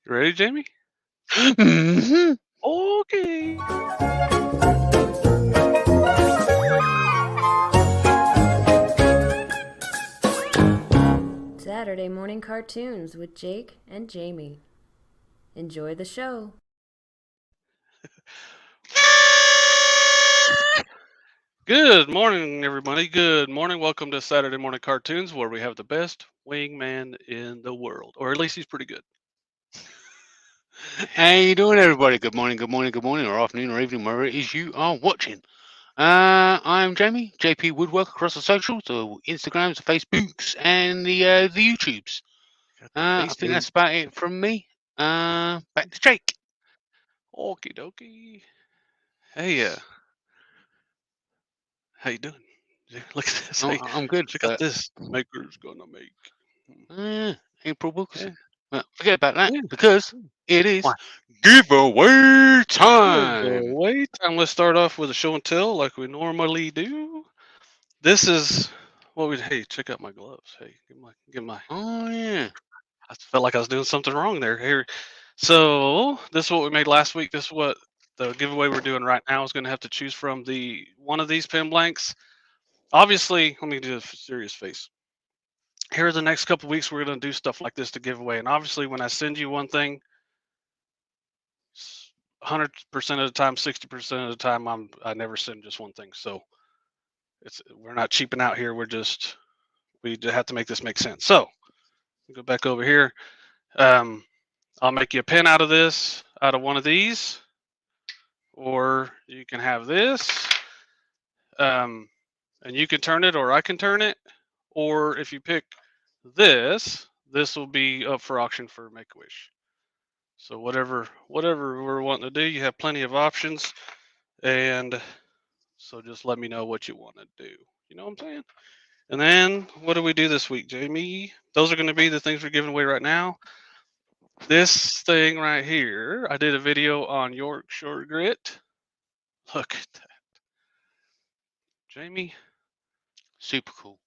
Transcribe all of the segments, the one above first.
You ready, Jamie? Mm-hmm. Okay. Saturday morning cartoons with Jake and Jamie. Enjoy the show. Good morning, everybody. Good morning. Welcome to Saturday Morning Cartoons, where we have the best wingman in the world, or at least he's pretty good. How you doing, everybody? Good morning, good morning, good morning, or afternoon, or evening, wherever it is you are watching. I'm Jamie, JP Woodwork, across the socials, the Instagrams, the Facebooks, and the YouTubes. I think that's about it from me. Back to Jake. Okie dokie. Hey, how you doing? Look at this. Hey, I'm good. check out this. Maker's gonna make. April Wilkerson. Yeah. Forget about that Yeah. because it is Why? giveaway time. Wait, let's start off with a show and tell like we normally do. This is what we. Hey, check out my gloves. Hey, get my. Oh yeah. I felt like I was doing something wrong there. Here, so this is what we made last week. This is what the giveaway we're doing right now is going to have to choose from the one of these pen blanks. Obviously, let me do a serious face. Here, the next couple weeks, we're going to do stuff like this to give away. And obviously, when I send you one thing, 100% of the time, 60% of the time, I never send just one thing. So we're not cheaping out here. We just have to make this make sense. So go back over here. I'll make you a pen out of this, out of one of these, or you can have this, and you can turn it, or I can turn it, or if you pick this will be up for auction for Make-A-Wish. So whatever we're wanting to do, you have plenty of options, and so just let me know what you want to do. You know what I'm saying? And then what do we do this week, Jamie? Those are going to be the things we're giving away right now. This thing right here, I did a video on Yorkshire grit. Look at that. Jamie, Super cool.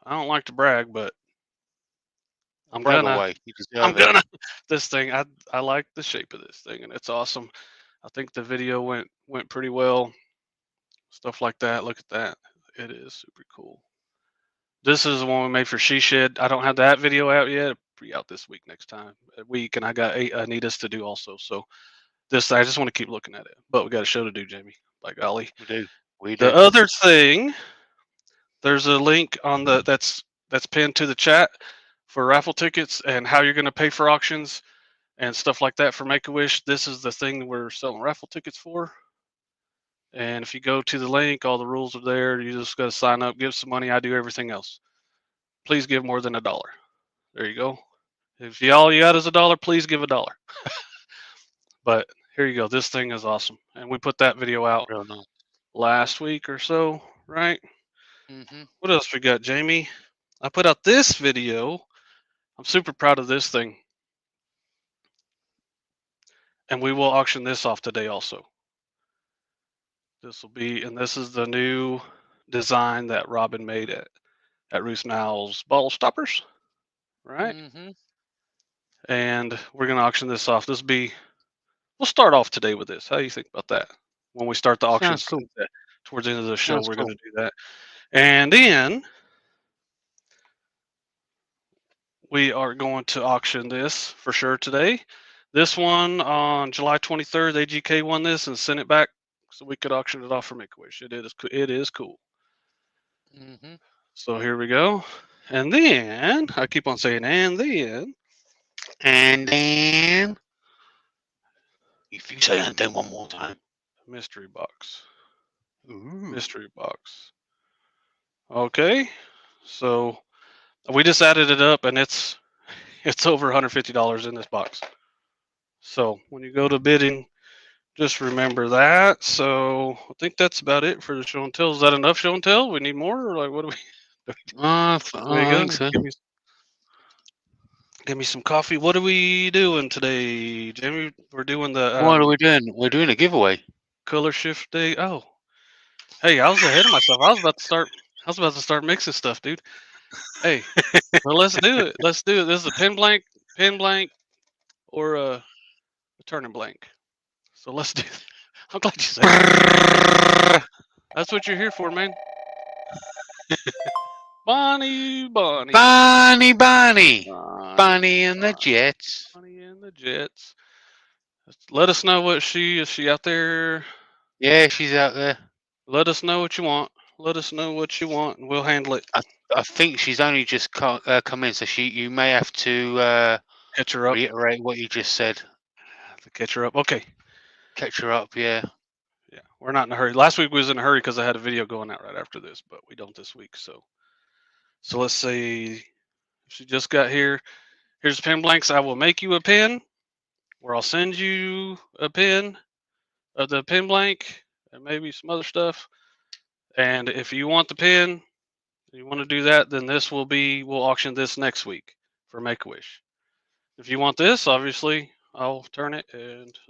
I don't like to brag, but I'm Brag gonna. away. You deserve I'm it. gonna. This thing, I like the shape of this thing, and it's awesome. I think the video went pretty well. Stuff like that. Look at that. It is super cool. This is the one we made for She Shed. I don't have that video out yet. It'll be out this week, next time week, and I got Anita's to do also. So this, I just want to keep looking at it. But we got a show to do, Jamie. By golly. We do. The other thing, there's a link on that's pinned to the chat for raffle tickets and how you're going to pay for auctions and stuff like that for Make-A-Wish. This is the thing we're selling raffle tickets for. And if you go to the link, all the rules are there. You just got to sign up, give some money. I do everything else. Please give more than $1. There you go. If all you got is $1, please give $1. But here you go. This thing is awesome. And we put that video out last week or so, right? Mm-hmm. What else we got, Jamie? I put out this video. I'm super proud of this thing. And we will auction this off today also. This will be, and this is the new design that Robin made at Ruth Nowell's Bottle Stoppers, right? Mm-hmm. And we're going to auction this off. We'll start off today with this. How do you think about that? When we start the auction, cool. Towards the end of the show, we're cool. going to do that. And then we are going to auction this for sure today. This one on July 23rd, AGK won this and sent it back so we could auction it off for Make-A-Wish. It is cool. Mm-hmm. So here we go. And then, I keep on saying, and then. If you say and then one more time. Mystery box. Ooh. Mystery box. Okay. So we just added it up and it's over $150 in this box. So when you go to bidding, just remember that. So I think that's about it for the show and tell. Is that enough show and tell? We need more, or like what do we? I think so. Give me some coffee. What are we doing today, Jamie? We're doing the. What are we doing? We're doing a giveaway. Color shift day. Oh, hey, I was ahead of myself. I was about to start mixing stuff, dude. Hey, well, let's do it. Let's do it. This is a pen blank, or turning blank. So let's do that. I'm glad you said that. That's what you're here for, man. Bonnie. Bonnie and the Jets. Bonnie and the Jets. Let us know what is she out there? Yeah, she's out there. Let us know what you want. Let us know what you want, and we'll handle it. I think she's only just come in, so you may have to catch her up. Reiterate what you just said. Have to catch her up. Okay. Catch her up, yeah. Yeah, we're not in a hurry. Last week we was in a hurry because I had a video going out right after this, but we don't this week. So let's say she just got here. Here's the pen blanks. I will make you a pen, or I'll send you a pen of the pen blank and maybe some other stuff. And if you want the pen, you want to do that, then we'll auction this next week for Make-A-Wish. If you want this, obviously, I'll turn it,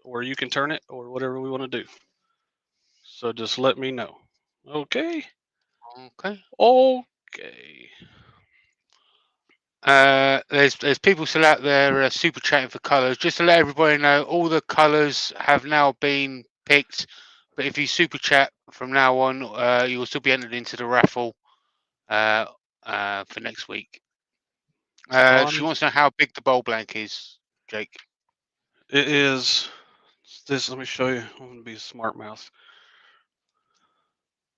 or you can turn it, or whatever we want to do. So just let me know. Okay. There's people still out there super chatting for colours. Just to let everybody know, all the colours have now been picked. But if you super chat from now on, you will still be entered into the raffle for next week. She wants to know how big the bowl blank is, Jake. It is this. Let me show you. I'm going to be a smart mouse.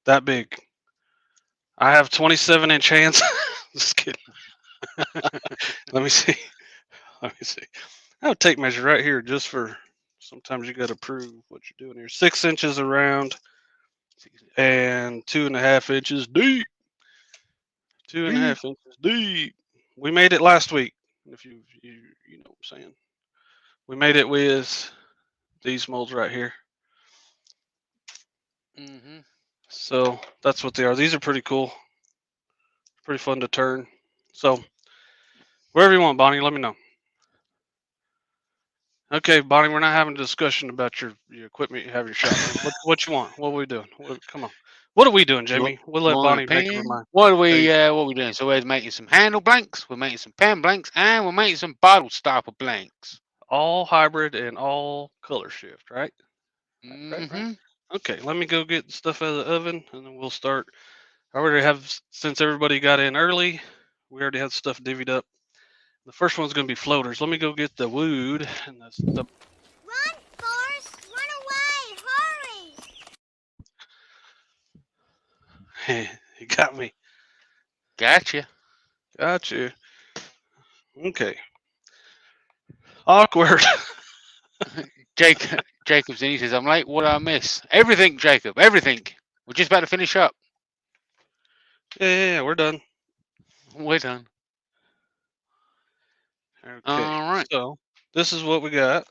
That big. I have 27-inch hands. Just kidding. Let me see. I have a tape measure right here just for sometimes you got to prove what you're doing here. 6 inches around and 2.5 inches deep. 2.5 inches deep. We made it last week. If you know what I'm saying. We made it with these molds right here. So that's what they are. These are pretty cool. Pretty fun to turn. So wherever you want, Bonnie, let me know. Okay, Bonnie, we're not having a discussion about your equipment you have your shop. What you want? What are we doing? Come on. What are we doing, Jamie? We'll let Bonnie make up her mind. What are we doing? So we're making some handle blanks, we're making some pen blanks, and we're making some bottle stopper blanks. All hybrid and all color shift, right? Right. Okay, let me go get the stuff out of the oven, and then we'll start. I already have, since everybody got in early, we already had stuff divvied up. The first one's going to be floaters. Let me go get the wood and the Run, Forrest! Run away! Hurry! You got me. Gotcha. Okay. Awkward. Jacob's in. He says, "I'm late. What did I miss? Everything, Jacob. Everything. We're just about to finish up." Yeah, we're done. We're done. Okay. All right. So this is what we got.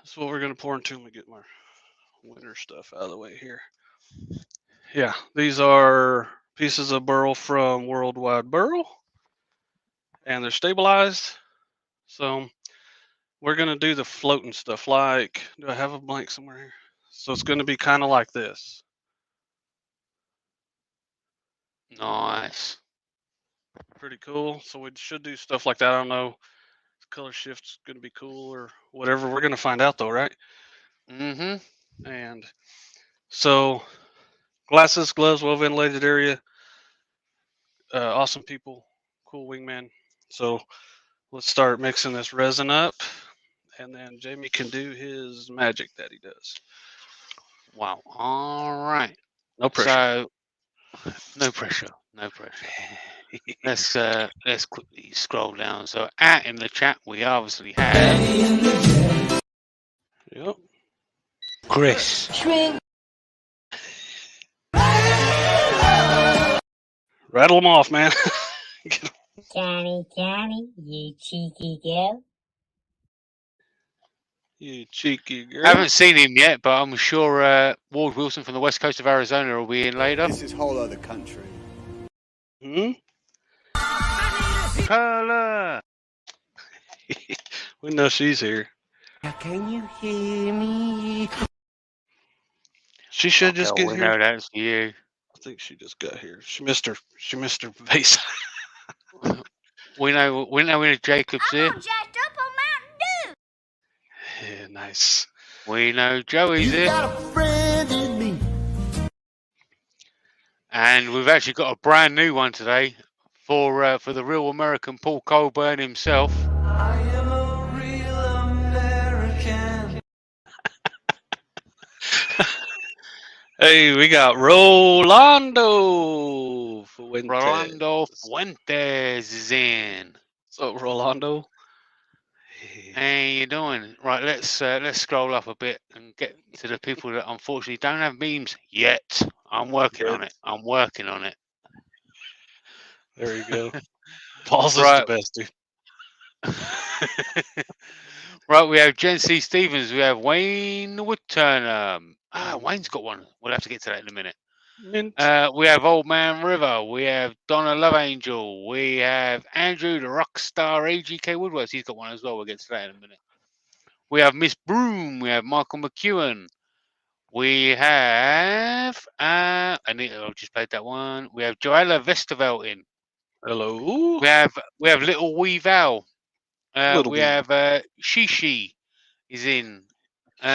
This is what we're gonna pour into. Let me get my winter stuff out of the way here. Yeah, these are pieces of burl from Worldwide Burl, and they're stabilized. So we're gonna do the floating stuff. Like, do I have a blank somewhere here? So it's gonna be kind of like this. Nice. Pretty cool. So we should do stuff like that. I don't know. Color shift's gonna be cool or whatever. We're gonna find out though, right? And so glasses, gloves, well ventilated area. Awesome people, cool wingman. So let's start mixing this resin up, and then Jamie can do his magic that he does. Wow. All right. No pressure. So, no pressure. Let's quickly scroll down. So, in the chat, we obviously have. Yep. Chris. Rattle them off, man. Johnny, you cheeky girl. You cheeky girl. I haven't seen him yet, but I'm sure Ward Wilson from the west coast of Arizona will be in later. This is whole other country. Color. We know she's here. Can you hear me? She should just get we here. know that's you. I think she just got here. She missed her face. we know Jacob's here. I'm jacked up on Mountain Dew. Nice. We know Joey's You here. got a friend in me. And we've actually got a brand new one today for the real American Paul Colburn himself. I am a real American. Hey, we got Rolando Fuentes. Rolando Fuentes is in. So Rolando. How you doing? Right, let's scroll up a bit and get to the people that unfortunately don't have memes yet. I'm working on it. I'm working on it. There you go. Paul's is Right. the best, dude. Right, we have Jen C. Stevens. We have Wayne Woodturner. Wayne's got one. We'll have to get to that in a minute. Mint. We have Old Man River. We have Donna Love Angel. We have Andrew, the rock star AGK Woodworks. He's got one as well. We'll get to that in a minute. We have Miss Broom. We have Michael McEwen. We have I've just played that one. We have Joella Vesterveld in. Hello. We have Little Wee Val. Little we Wee. have Shishi is in. We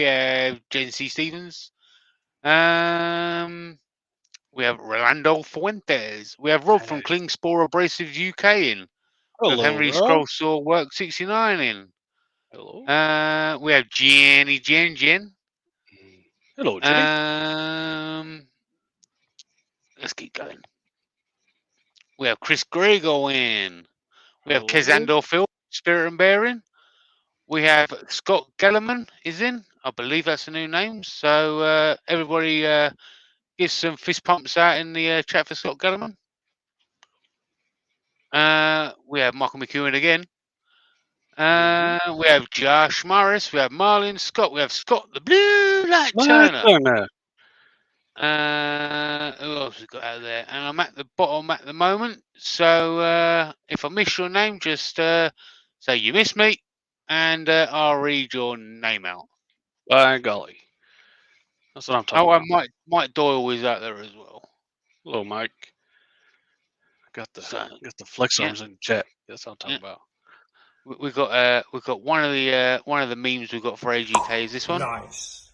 have Jen C. Stevens. We have Rolando Fuentes. We have Rob from Klingspor Abrasives UK in. We have Hello, Henry Rob. Scrollsaw Work 69 in. Hello. We have Jenny Jen. Hello, Jenny. Let's keep going. We have Chris Grego in. We have Hello. Kezandor Phil, Spirit and Bearing. We have Scott Gellerman is in. I believe that's a new name. So everybody give some fist pumps out in the chat for Scott Gellerman. We have Michael McEwen again. We have Josh Morris. We have Marlon Scott. We have Scott the Blue Light Turner. Who else we got out there? And I'm at the bottom at the moment. So if I miss your name, just say you miss me, and I'll read your name out. By golly. That's what I'm talking about. Mike Doyle is out there as well. Hello, Mike. Got the flex arms in the chat. That's what I'm talking about. We've got one of the memes we've got for AGK is this one. Nice.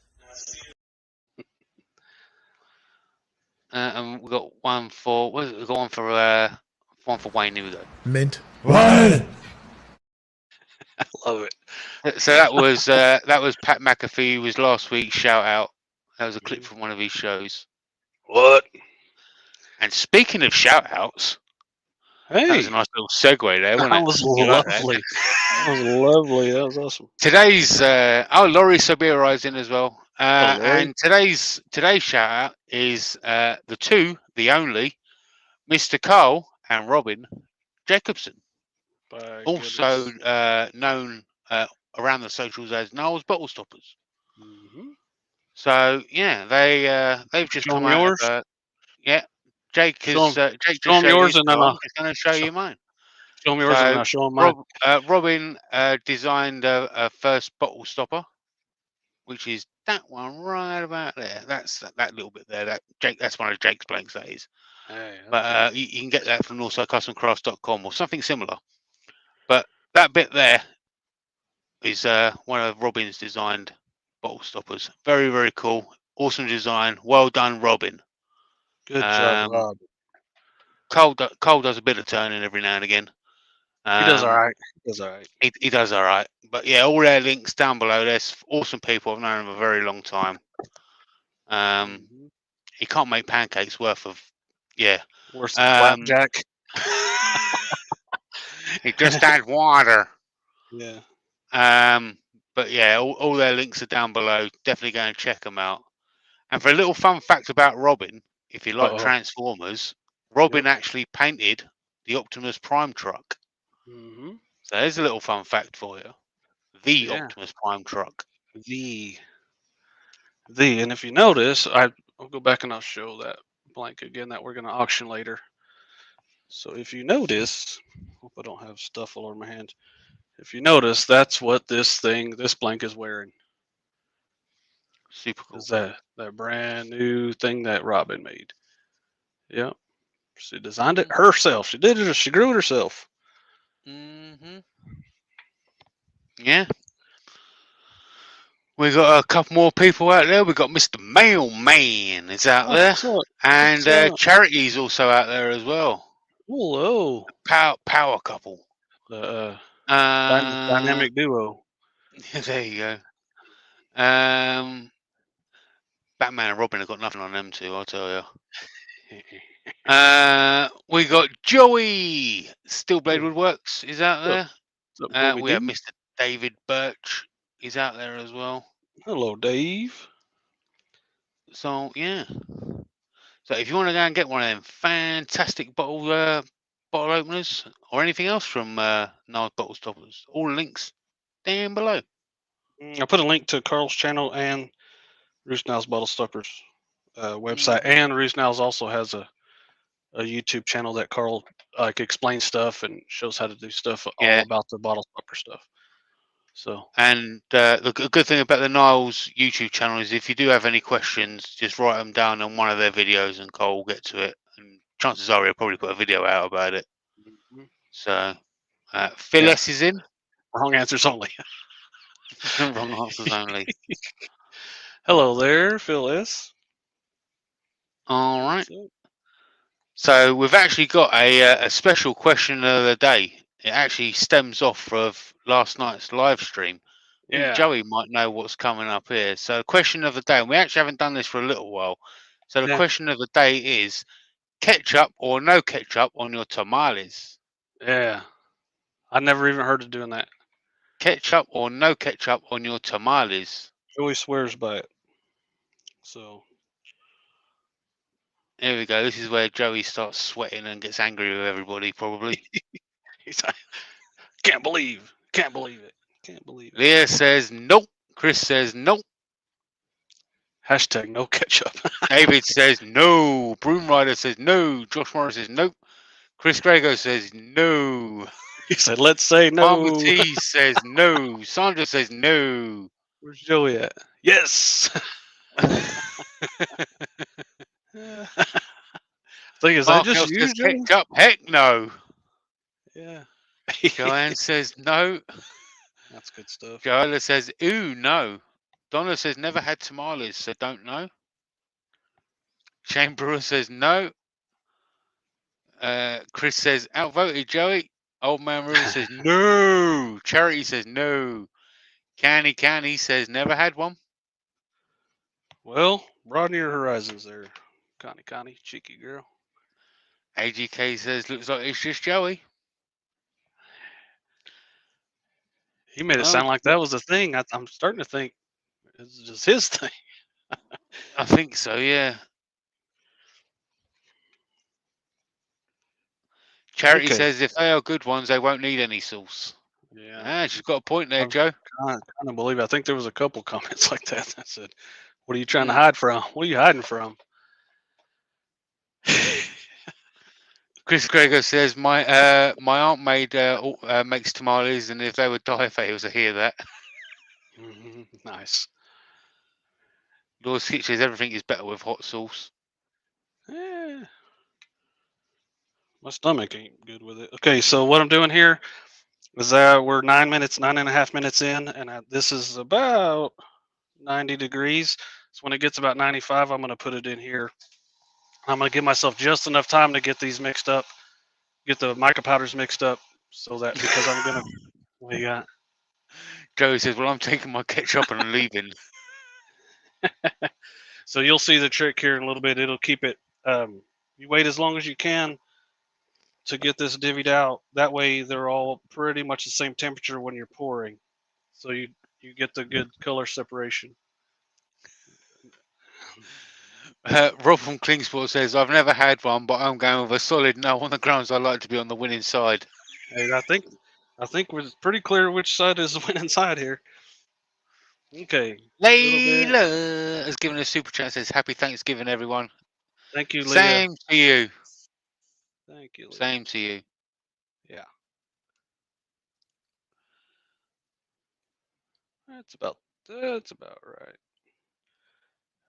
And we've got one for we've got one for Wayne. Here we go. Mint. What? I love it. So that was Pat McAfee. Who was last week's shout out. That was a clip from one of his shows. What? And speaking of shout outs, hey, that was a nice little segue there, wasn't it? That was lovely. That was lovely. That was awesome. Today's Laurie Sobira is in as well. And today's shout out is the only Mr. Carl and Robin Jacobson, also known around the socials as Niles Bottle Stoppers. So yeah, they've just come out. Jake has Jake just show them yours, and then I'm just going to show you mine. Show them yours, and I'll show them mine. Robin designed a first bottle stopper, which is that one right about there. That's that little bit there. That's one of Jake's blanks, that is. Hey, but you can get that from NorthsideCustomCrafts.com or something similar. But that bit there is one of Robin's designed bottle stoppers. Very, very cool. Awesome design. Well done, Robin. Good job, Rob. Cole does a bit of turning every now and again. He does all right. He does all right. But yeah, all their links down below. There's awesome people. I've known them a very long time. He can't make pancakes worth of worse than flapjack. He just adds water. Yeah. But yeah, all their links are down below. Definitely go and check them out. And for a little fun fact about Robin, if you like Transformers, Robin actually painted the Optimus Prime truck. So there's a little fun fact for you. The Optimus Prime truck. And if you notice, I'll go back and I'll show that blank again that we're going to auction later. So if you notice, hope I don't have stuff all over my hands. If you notice, that's what this blank is wearing. Super cool. Is that brand new thing that Robin made? Yep. She designed it herself. She did it. She grew it herself. Yeah. We got a couple more people out there. We got Mr. Mailman is out there, What's up? and What's up? Charity's also out there as well. Hello. Power couple. Dynamic duo. There you go. Batman and Robin have got nothing on them two, I'll tell you. We got Joey Steelblade Woodworks is out there. What's up, We have Booby D? Mr. David Birch. He's out there as well. Hello, Dave. So yeah. So if you want to go and get one of them fantastic bottle openers or anything else from Niles Bottle Stoppers, all links down below. I put a link to Carl's channel and Roosnow's Bottle Stoppers website, and Roosnow's also has a YouTube channel that Carl like explains stuff and shows how to do stuff all about the bottle stopper stuff. So, and the good thing about the Niles YouTube channel is if you do have any questions, just write them down on one of their videos and Carl will get to it. And chances are he'll probably put a video out about it. So, Phil S is in. Wrong answers only. Wrong answers only. Hello there, Phil S. All right. So we've actually got a special question of the day. It actually stems off of last night's live stream. Yeah. Joey might know what's coming up here. So the question of the day, and we actually haven't done this for a little while. So the question of the day is ketchup or no ketchup on your tamales? Yeah. I never even heard of doing that. Ketchup or no ketchup on your tamales? Joey swears by it. So here we go. This is where Joey starts sweating and gets angry with everybody, probably. He's like, can't believe it. Leah says nope. Chris says nope. Hashtag no ketchup. David says no. Broom Rider says no. Josh Morris says nope. Chris Grego says no. He said, let's say no. Farmer T says no. Sandra says no. Where's Joey at? Yes. Thing is, I just use ketchup. Heck no. Yeah. Joanne says no. That's good stuff. Joella says ooh no. Donna says never had tamales, so don't know. Shane Brewer says no. Chris says outvoted Joey. Old Man Ruler says no. Charity says no. Canny says never had one. Well, broaden your horizons there, Connie, cheeky girl. AGK says looks like it's just Joey. He made it sound like that was a thing. I'm starting to think it's just his thing. I think so, yeah. Charity says if they are good ones, they won't need any sauce. Yeah, she's got a point there, Joe. I kind of believe it. I think there was a couple comments like that that said, "What are you trying to hide from? What are you hiding from?" Chris Gregor says my aunt makes tamales, and if they would die fails, I hear that. Nice. Lord Skitch says everything is better with hot sauce. Yeah. My stomach ain't good with it. Okay, so what I'm doing here is we're 9.5 minutes in, and this is about 90 degrees. So when it gets about 95, I'm going to put it in here. I'm going to give myself just enough time to get these mixed up, get the mica powders mixed up, so that because I'm going to. What do you got? Joey says, well, I'm taking my ketchup and I'm leaving. So you'll see the trick here in a little bit. It'll keep it. You wait as long as you can to get this divvied out. That way they're all pretty much the same temperature when you're pouring. So you get the good color separation. Rob from Klingsport says, I've never had one, but I'm going with a solid no on the grounds I like to be on the winning side. Hey, I think we're pretty clear which side is the winning side here. Okay. Layla has given a super chat, says happy Thanksgiving, everyone. Thank you, Leah. Same to you. Thank you, Leah. Same to you. Yeah. That's about right.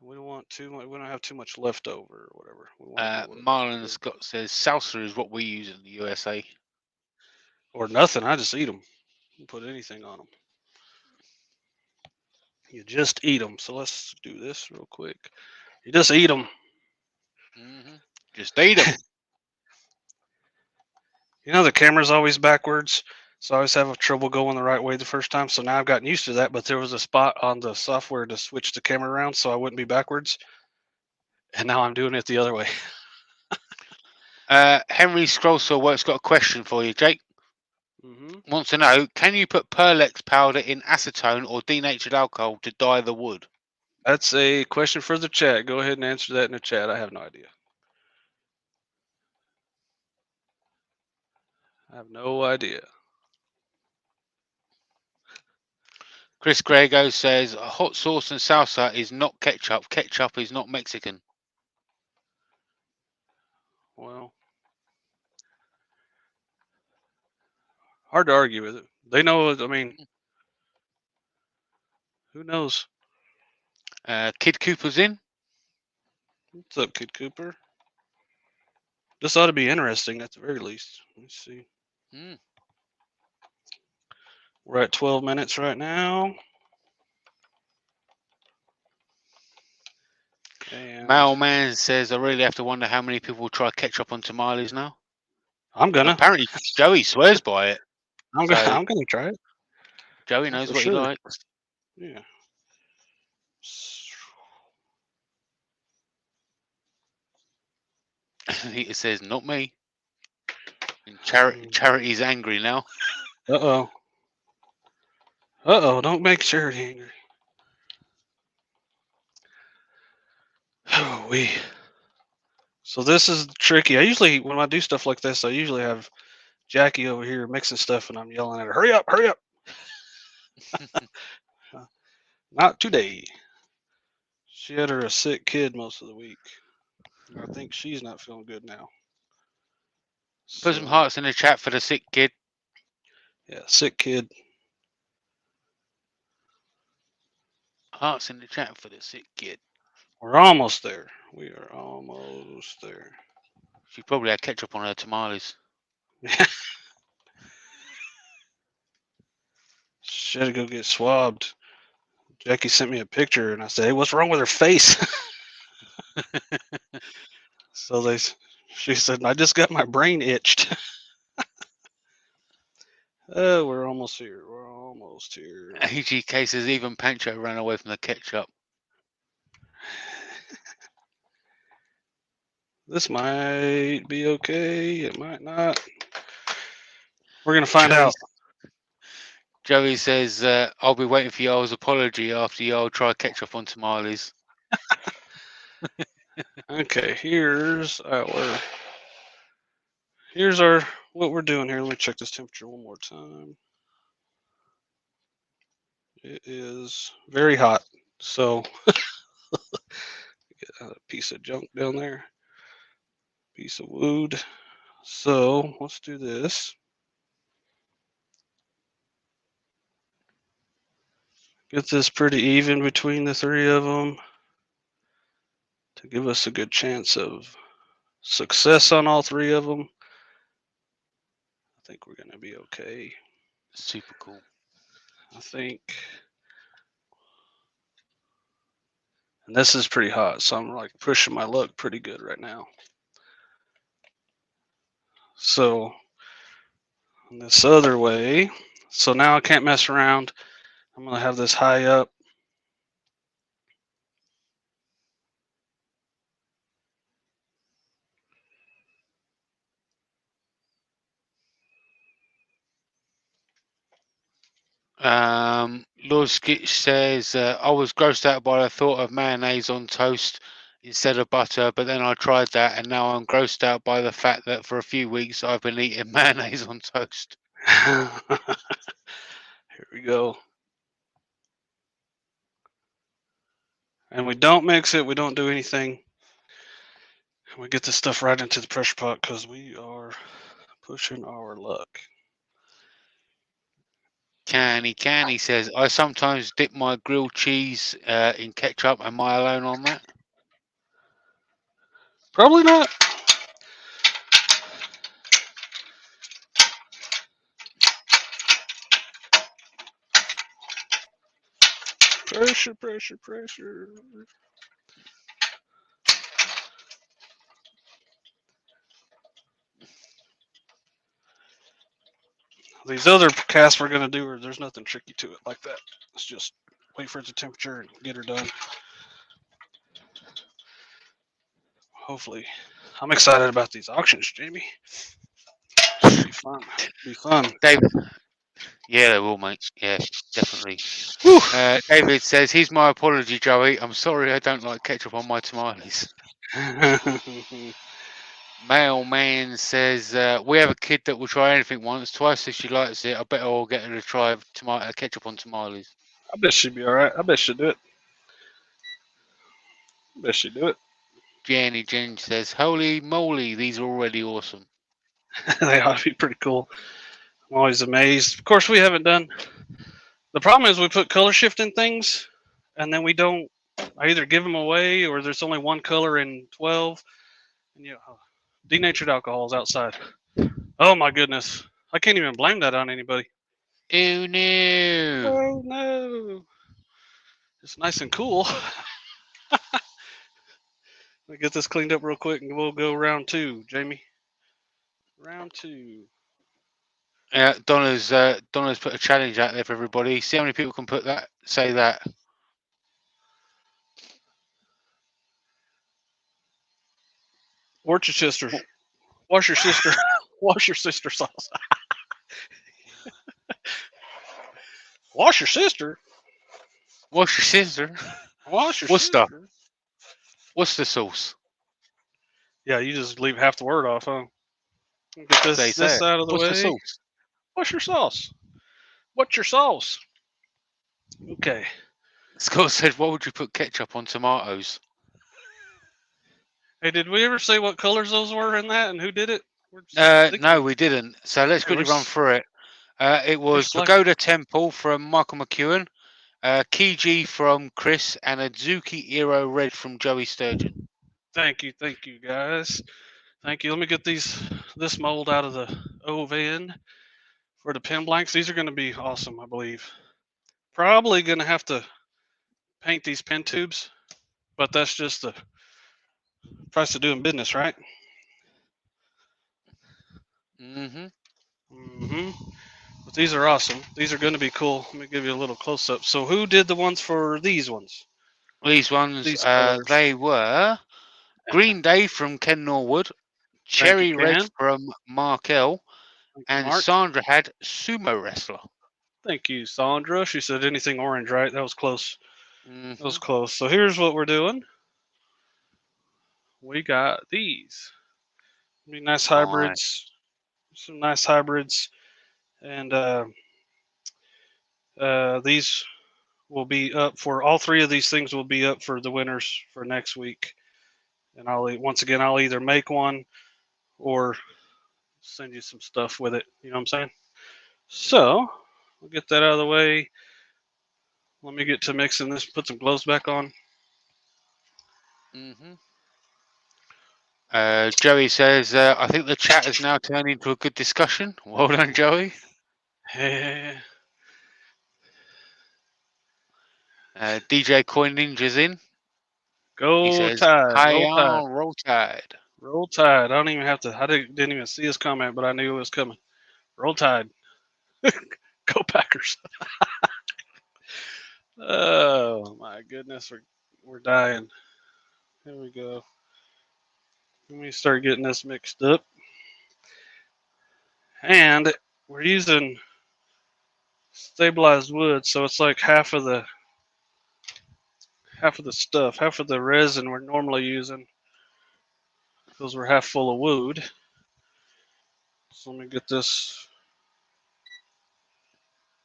We don't want too much. We don't have too much left over or whatever. Marlon Scott says salsa is what we use in the USA. Or nothing. I just eat them. Put anything on them. You just eat them. So let's do this real quick. You just eat them. Just eat them. You know the camera's always backwards, so I always have trouble going the right way the first time. So now I've gotten used to that. But there was a spot on the software to switch the camera around so I wouldn't be backwards, and now I'm doing it the other way. Henry Scrollsawwork's got a question for you, Jake. Wants to know, can you put Perlex powder in acetone or denatured alcohol to dye the wood? That's a question for the chat. Go ahead and answer that in the chat. I have no idea. I have no idea. Chris Grego says hot sauce and salsa is not ketchup. Ketchup is not Mexican. Well, hard to argue with it. They know. I mean, who knows? Kid Cooper's in. What's up, Kid Cooper? This ought to be interesting at the very least. Let's see. We're at 12 minutes right now. And Mailman says, I really have to wonder how many people will try ketchup on tamales now. I'm gonna. Apparently, Joey swears by it. I'm gonna try it. Joey knows For what sure. he likes. Yeah. It says, not me. And Charity's angry now. Uh-oh. Uh-oh, don't make Charity angry. Oh, So this is tricky. I usually, when I do stuff like this, I usually have Jackie over here mixing stuff and I'm yelling at her, hurry up, hurry up. Not today. She had a sick kid most of the week. I think she's not feeling good now. Put some hearts in the chat for the sick kid. Yeah, sick kid. Hearts in the chat for the sick kid. We're almost there. We are almost there. She probably had ketchup on her tamales. She had to go get swabbed. Jackie sent me a picture and I said, hey, what's wrong with her face? So she said, I just got my brain itched. Oh, we're almost here. We're almost here. AGK says even Pancho ran away from the ketchup. This might be okay. It might not. We're going to find out. Joey says, I'll be waiting for y'all's apology after y'all try ketchup on tamales. Okay, here's what we're doing here. Let me check this temperature one more time. It is very hot. So get a piece of junk down there. Piece of wood. So let's do this. Get this pretty even between the three of them to give us a good chance of success on all three of them. I think we're going to be okay. Super cool. I think. And this is pretty hot, so I'm like pushing my luck pretty good right now. So this other way, so now I can't mess around. I'm going to have this high up. Lord Skitch says, I was grossed out by the thought of mayonnaise on toast instead of butter, but then I tried that and now I'm grossed out by the fact that for a few weeks I've been eating mayonnaise on toast. Here we go. And we don't mix it. We don't do anything. We get this stuff right into the pressure pot because we are pushing our luck. Canny says, I sometimes dip my grilled cheese in ketchup. Am I alone on that? Probably not. Pressure, pressure, pressure. These other casts we're going to do, there's nothing tricky to it like that. It's just wait for it to temperature and get her done. Hopefully. I'm excited about these auctions, Jamie. Should be fun. Be fun. David. Yeah, they will, mate. Yeah, definitely. Whew. David says, "Here's my apology, Joey. I'm sorry I don't like ketchup on my tamales." Mailman says, "We have a kid that will try anything once, twice if she likes it. I bet I'll get her to try ketchup on tamales." I bet she'd be all right. I bet she'd do it. I bet she'd do it. Jenny Jen says, "Holy moly, these are already awesome." They ought to be pretty cool. I'm always amazed. Of course, we haven't done. The problem is we put color shift in things, and then we don't. I either give them away or there's only one color in 12. And denatured alcohols outside. Oh my goodness. I can't even blame that on anybody. Oh no. Oh no. It's nice and cool. Let me get this cleaned up real quick and we'll go round 2, Jamie. Round 2. Yeah, Donna's put a challenge out there for everybody. See how many people can say that. Worcestershire. Wash your sister. Wash your sister sauce. Wash your sister. What's your sister? Wash your Worcester. sister. What's the sauce? Yeah, you just leave half the word off, huh? Get this out of the What's way. the sauce? What's your sauce? What's your sauce? Okay. Scott said, "Why would you put ketchup on tomatoes?" Hey, did we ever say what colors those were in that and who did it? No, we didn't. So let's quickly run through it. It was Pagoda Temple from Michael McEwen, Kiji from Chris, and a Zuki Hero Red from Joey Sturgeon. Thank you, guys. Thank you. Let me get this mold out of the oven for the pen blanks. These are going to be awesome, I believe. Probably going to have to paint these pen tubes, but that's just the price of doing business, right? But these are awesome. These are going to be cool. Let me give you a little close up. So who did the ones for these ones? These ones, they were Green Day from Ken Norwood, Cherry Red from Mark L, and Mark. Sandra had Sumo Wrestler. Thank you, Sandra. She said anything orange, right? That was close. That was close. So here's what we're doing. We got these. Be nice hybrids. Some nice hybrids. And these will be up for all 3 of these things will be up for the winners for next week. And I'll either make one or send you some stuff with it. You know what I'm saying? So we'll get that out of the way. Let me get to mixing this. Put some gloves back on. Joey says, "I think the chat has now turned into a good discussion." Well done, Joey. DJ Coin Ninja's in. Go he says, Tide. Roll Tide. Roll Tide. I don't even have to. I didn't even see his comment, but I knew it was coming. Roll Tide. Go Packers. Oh my goodness, we're dying. Here we go. Let me start getting this mixed up. And we're using stabilized wood, so it's like half of the stuff, half of the resin we're normally using, because we're half full of wood. So let me get this.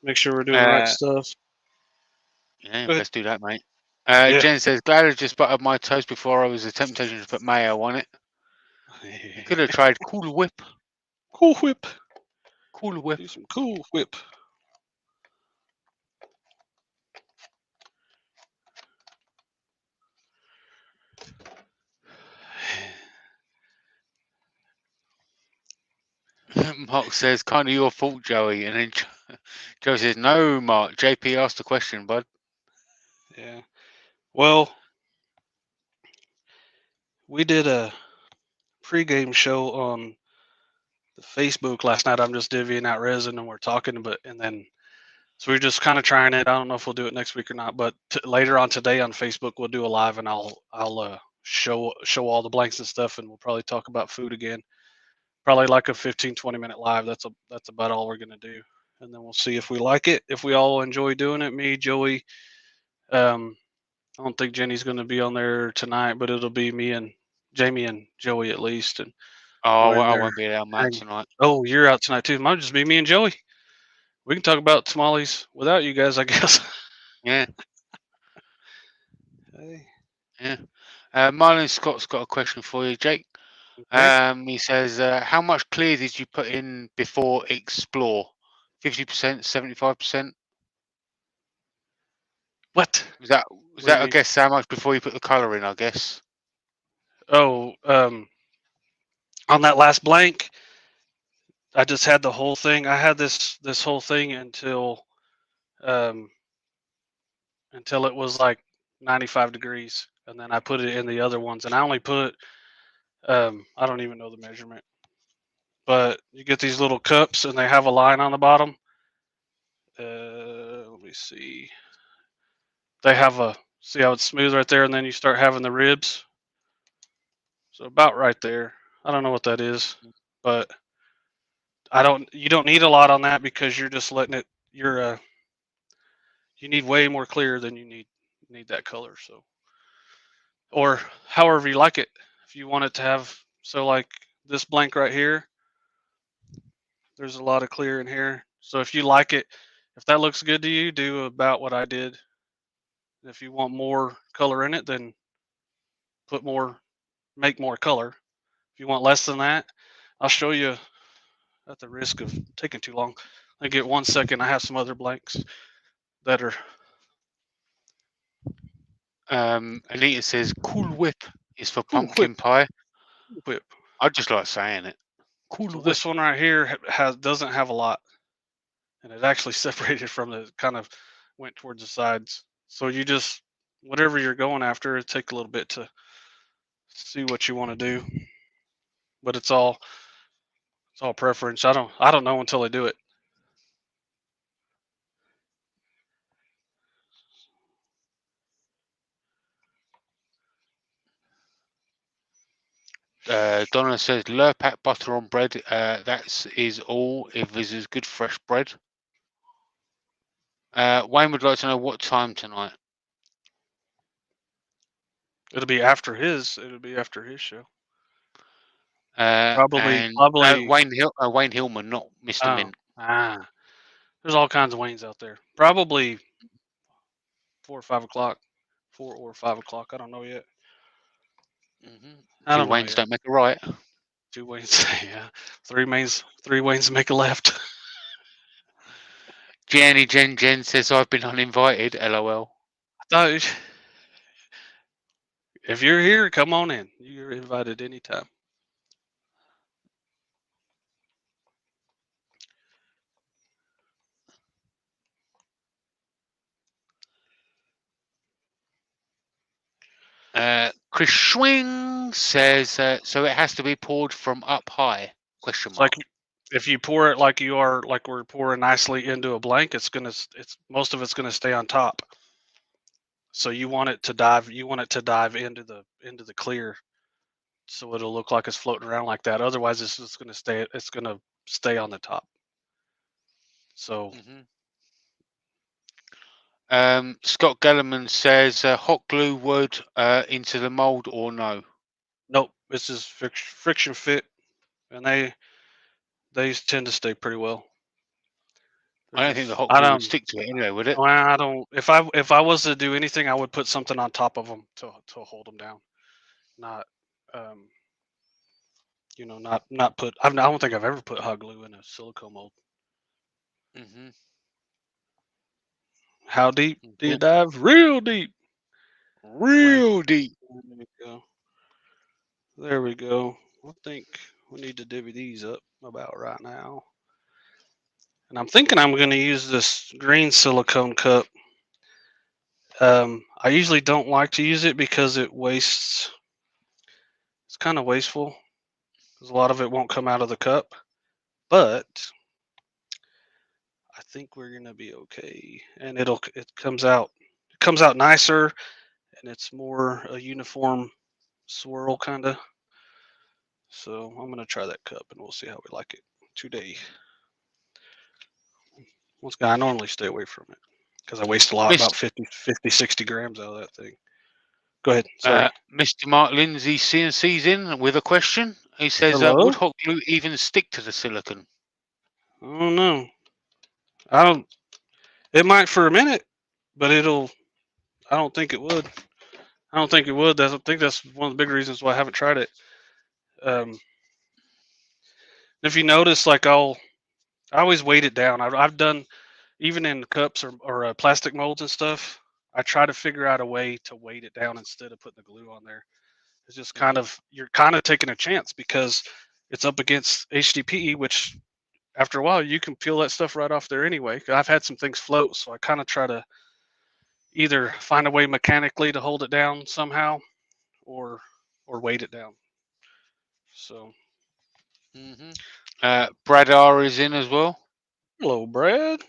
Make sure we're doing the right stuff. Yeah, let's do that, mate. Jen says, "Glad I just buttered my toast before I was a temptation to put mayo on it. Could have tried Cool Whip. Cool Whip. Cool Whip. Do some Cool Whip. Mark says, "Kind of your fault, Joey." And then Joe says, "No, Mark. JP asked the question, bud." Yeah. Well, we did a pregame show on the Facebook last night. I'm just divvying out resin and we're talking, and then so we're just kind of trying it. I don't know if we'll do it next week or not, but later on today on Facebook we'll do a live and I'll show all the blanks and stuff, and we'll probably talk about food again. Probably like a 15-20 minute live. That's about all we're gonna do, and then we'll see if we like it. If we all enjoy doing it, me, Joey. I don't think Jenny's gonna be on there tonight, but it'll be me and Jamie and Joey at least, and Oh, we're in I there. won't be there. I'm out tonight. Oh, you're out tonight too. Might just be me and Joey. We can talk about tamales without you guys, I guess. Yeah, Hey, yeah. Marlon Scott's got a question for you, Jake. okay. He says, how much clear did you put in before Explore? 50%, 75%? What? Was that What do you I mean? guess how much before you put the colour in, I guess? Oh, on that last blank, I just had the whole thing. I had this whole thing um until it was like 95 degrees, and then I put it in the other ones, and I only put I don't even know the measurement, but you get these little cups and they have a line on the bottom. Let me see. They have see how it's smooth right there, and then you start having the ribs. So about right there. I don't know what that is, but you don't need a lot on that because you're just letting it. You need way more clear than you need that color. So, or however you like it. If you want it to have, so like this blank right here, there's a lot of clear in here. So if you like it, if that looks good to you, do about what I did. If you want more color in it, then put more, make more color. If you want less than that, I'll show you at the risk of taking too long. I get 1 second. I have some other blanks that are Anita says, Cool Whip is for Cool pumpkin Whip. pie. Whip. I just like saying it. Cool So Whip. this one right here doesn't have a lot, and it actually separated from the kind of went towards the sides. So you just whatever you're going after, it take a little bit to see what you want to do, but it's all preference. I don't know until I do it. Donna says, Lurpak butter on bread. That is all if this is good fresh bread. Wayne would like to know what time tonight. It'll be after his. It'll be after his show. Probably Wayne Hillman, not Mr. Mint. There's all kinds of Waynes out there. Probably 4 or 5 o'clock. 4 or 5 o'clock. I don't know yet. I Two don't know Waynes yet. don't make a right. 2 Waynes. Yeah. 3 Waynes make a left. Jen says I've been uninvited. LOL. I thought if you're here, come on in. You're invited anytime. Chris Schwing says so it has to be poured from up high? Question It's mark. like if you pour it like we're pouring nicely into a blank, it's most of it's gonna stay on top. So you want it to dive into the clear, so it'll look like it's floating around like that. Otherwise, it's just gonna stay on the top. So Scott Gellerman says hot glue wood into the mold or no? nope, this is friction fit, and they tend to stay pretty well. I don't think the hot glue would stick to it anyway, would it? Well, I don't. If I was to do anything, I would put something on top of them to hold them down. Not, not put. I don't think I've ever put hot glue in a silicone mold. How deep do you dive? Real deep. Real deep. There we go. There we go. I think we need to divvy these up about right now. And I'm thinking I'm going to use this green silicone cup I usually don't like to use it because it wastes. It's kind of wasteful because a lot of it won't come out of the cup. But I think we're gonna be okay, and it comes out nicer, and it's more a uniform swirl kind of. So I'm gonna try that cup, and we'll see how we like it today. Once again, I normally stay away from it because I waste a lot, about 50, 60 grams out of that thing. Go ahead. Sorry. Mr. Mark Lindsay CNC's in with a question. He says, Hello? would hot glue even stick to the silicon? I don't know. I don't. It might for a minute, but it'll. I don't think it would. I don't think it would. I think that's one of the big reasons why I haven't tried it. If you notice, like I always weight it down. I've done even in cups or plastic molds and stuff. I try to figure out a way to weight it down instead of putting the glue on there. It's just kind of you're kind of taking a chance because it's up against HDPE, which after a while you can peel that stuff right off there anyway. I've had some things float, so I kind of try to either find a way mechanically to hold it down somehow, or weight it down. So, Brad R is in as well. hello, Brad.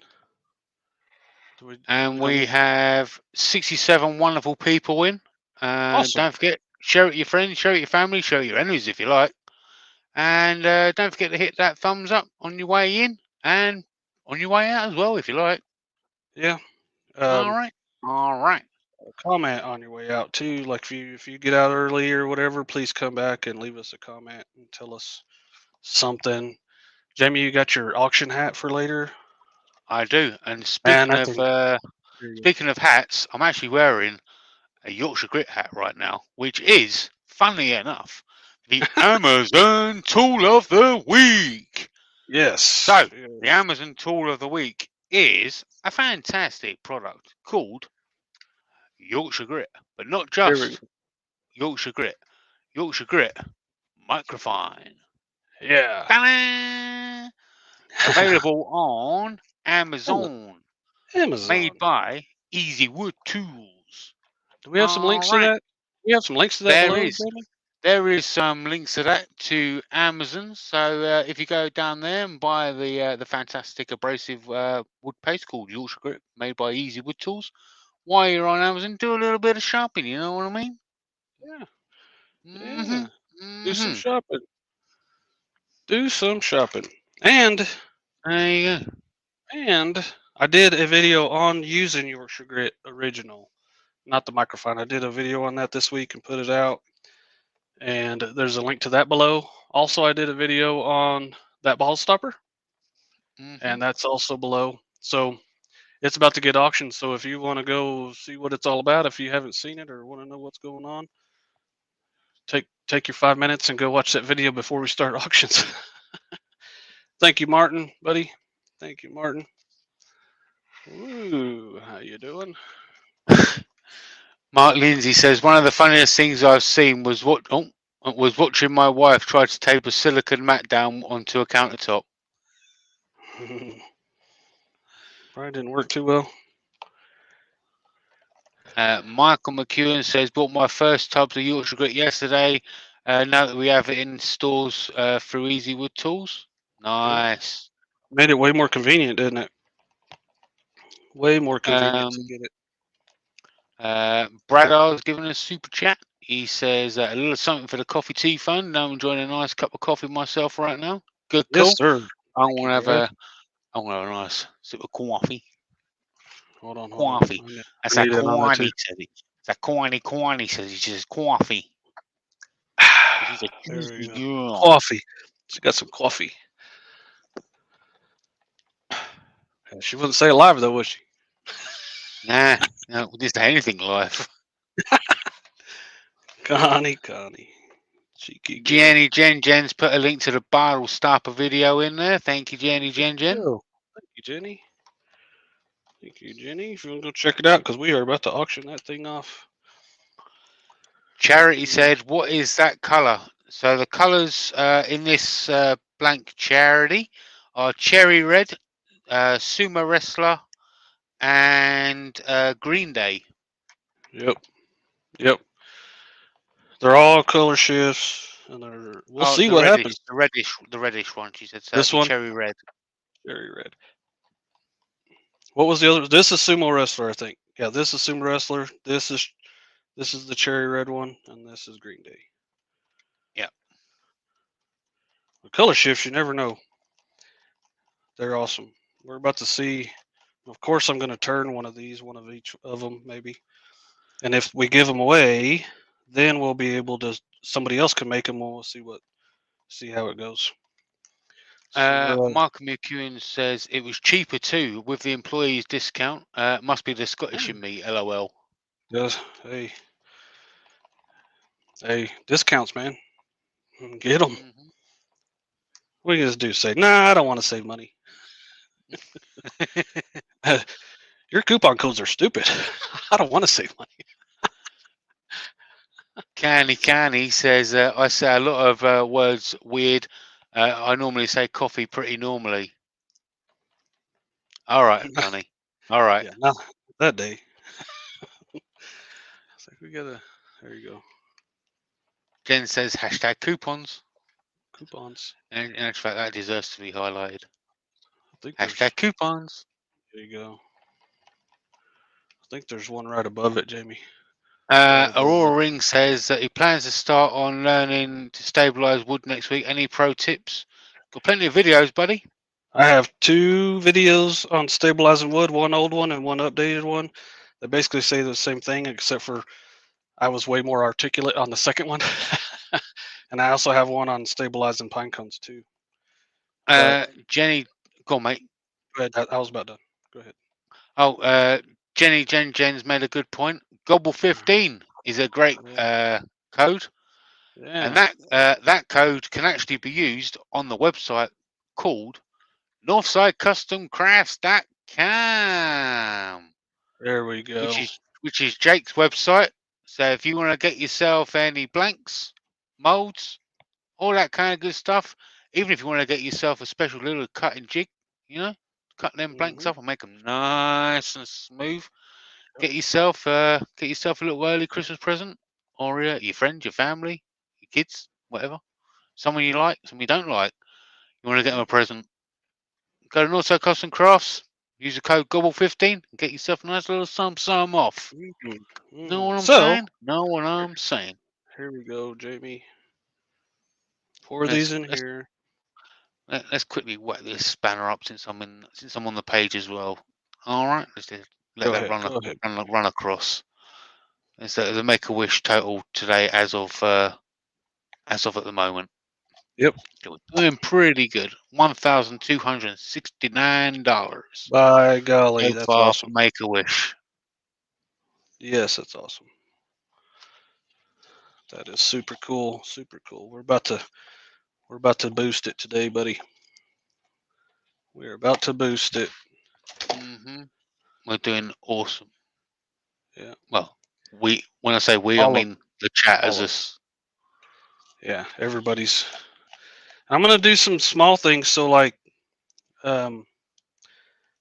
And we have 67 wonderful people in. Awesome. Don't forget, share it with your friends, share it with your family, share it with your enemies if you like. And don't forget to hit that thumbs up on your way in and on your way out as well if you like. Yeah. All right. Comment on your way out too. Like if you get out early or whatever, please come back and leave us a comment and tell us something. Jamie, you got your auction hat for later? I do. And speaking of hats, I'm actually wearing a Yorkshire Grit hat right now, which is, funnily enough, the Amazon Tool of the Week. Yes. So, the Amazon Tool of the Week is a fantastic product called Yorkshire Grit, but not just Yorkshire Grit. Yorkshire Grit Microfine. Yeah. Ta-da! Available on Amazon. Made by Easy Wood Tools. Do we have some links to that? We have some links to that below, There is some links to that to Amazon. So if you go down there and buy the fantastic abrasive wood paste called Yorkshire Grit, made by Easy Wood Tools, while you're on Amazon, do a little bit of shopping. You know what I mean? Yeah. Do some shopping. Do some shopping. And there you go. And I did a video on using Yorkshire Grit original, not the microfine. I did a video on that this week and put it out. And there's a link to that below. Also, I did a video on that ball stopper. And that's also below. So it's about to get auctioned. So if you want to go see what it's all about, if you haven't seen it or want to know what's going on, take your 5 minutes and go watch that video before we start auctions. Thank you, Martin, buddy. Thank you, Martin. Ooh, how you doing? Mark Lindsay says one of the funniest things I've seen was watching my wife try to tape a silicone mat down onto a countertop. Probably didn't work too well. Michael McEwen says bought my first tubs of Yorkshire Grit yesterday. Now that we have it in stores through Easy Wood Tools. Nice. Made it way more convenient, didn't it? Way more convenient to get it. Brad R's giving us a super chat. He says a little something for the coffee tea fund. I'm enjoying a nice cup of coffee myself right now. Good call. Yes, sir. I want to have a nice sip of coffee. Hold on. Coffee. That's a coffee. It's a coffee. Says he says coffee. Coffee. She got some coffee. She wouldn't say it live though, would she? Nah, no, just anything live. Connie. Cheeky. Jen's put a link to the barrel stopper video in there. Thank you, Jen. Oh, thank you, Jenny. If you want to go check it out, because we are about to auction that thing off. Charity said, what is that color? So the colors in this blank charity are cherry red, sumo wrestler, and Green Day. Yep. Yep. They're all color shifts, and we'll Oh, see what happens. the reddish one. She said, so This that'd be one, cherry red. cherry red. What was the other? This is Sumo Wrestler, I think. Yeah, this is Sumo Wrestler. This is the cherry red one, and this is Green Day. Yeah. The color shifts, you never know. They're awesome. We're about to see. Of course, I'm going to turn one of each of them, maybe. And if we give them away, then we'll be able to. Somebody else can make them. We'll see how it goes. So, Mark McEwen says it was cheaper too with the employees discount. Must be the Scottish in me. LOL. hey, discounts, man. Get them. Mhm. What do you guys do? Say, nah, I don't want to save money. Your coupon codes are stupid. I don't want to save money. Canny says I say a lot of words weird. I normally say coffee pretty normally. All right, Canny. All right. Yeah, not that day. It's like we gotta. There you go. Jen says hashtag coupons. Coupons. And in actual fact, that deserves to be highlighted. I think Hashtag coupons. there you go. I think there's one right above it, Jamie. Right above Aurora it. Ring says that he plans to start on learning to stabilize wood next week. Any pro tips? Got plenty of videos, buddy. I have 2 videos on stabilizing wood, one old one and one updated one. They basically say the same thing, except for I was way more articulate on the second one. And I also have one on stabilizing pine cones too. Jenny, go on, mate. Go ahead. I was about done. Go ahead. Oh, Jen's made a good point. Gobble 15 is a great code, Yeah. and that code can actually be used on the website called NorthsideCustomCrafts.com, There we go. which is Jake's website. So if you want to get yourself any blanks, molds, all that kind of good stuff, even if you want to get yourself a special little cutting jig, cut them blanks up and make them nice and smooth. Get yourself a little early Christmas present, or your friends, your family, your kids, whatever. Someone you like, someone you don't like. You want to get them a present. Go to Northside Custom Crafts. Use the code Gobble15 and get yourself a nice little sum off. Know what I'm saying? Know what I'm saying? Here we go, Jamie. Pour these in here. Let's quickly whack this spanner up since I'm on the page as well. All right, let's just let that run across. It's the Make-A-Wish total today as of at the moment. Yep. We're doing pretty good. $1,269. By golly, that's awesome. Make-A-Wish. Yes, that's awesome. That is super cool. Super cool. We're about to boost it today, buddy. We're about to boost it. We're doing awesome. Yeah. Well, when I say we, I mean the chat as us. Yeah, everybody's. I'm gonna do some small things so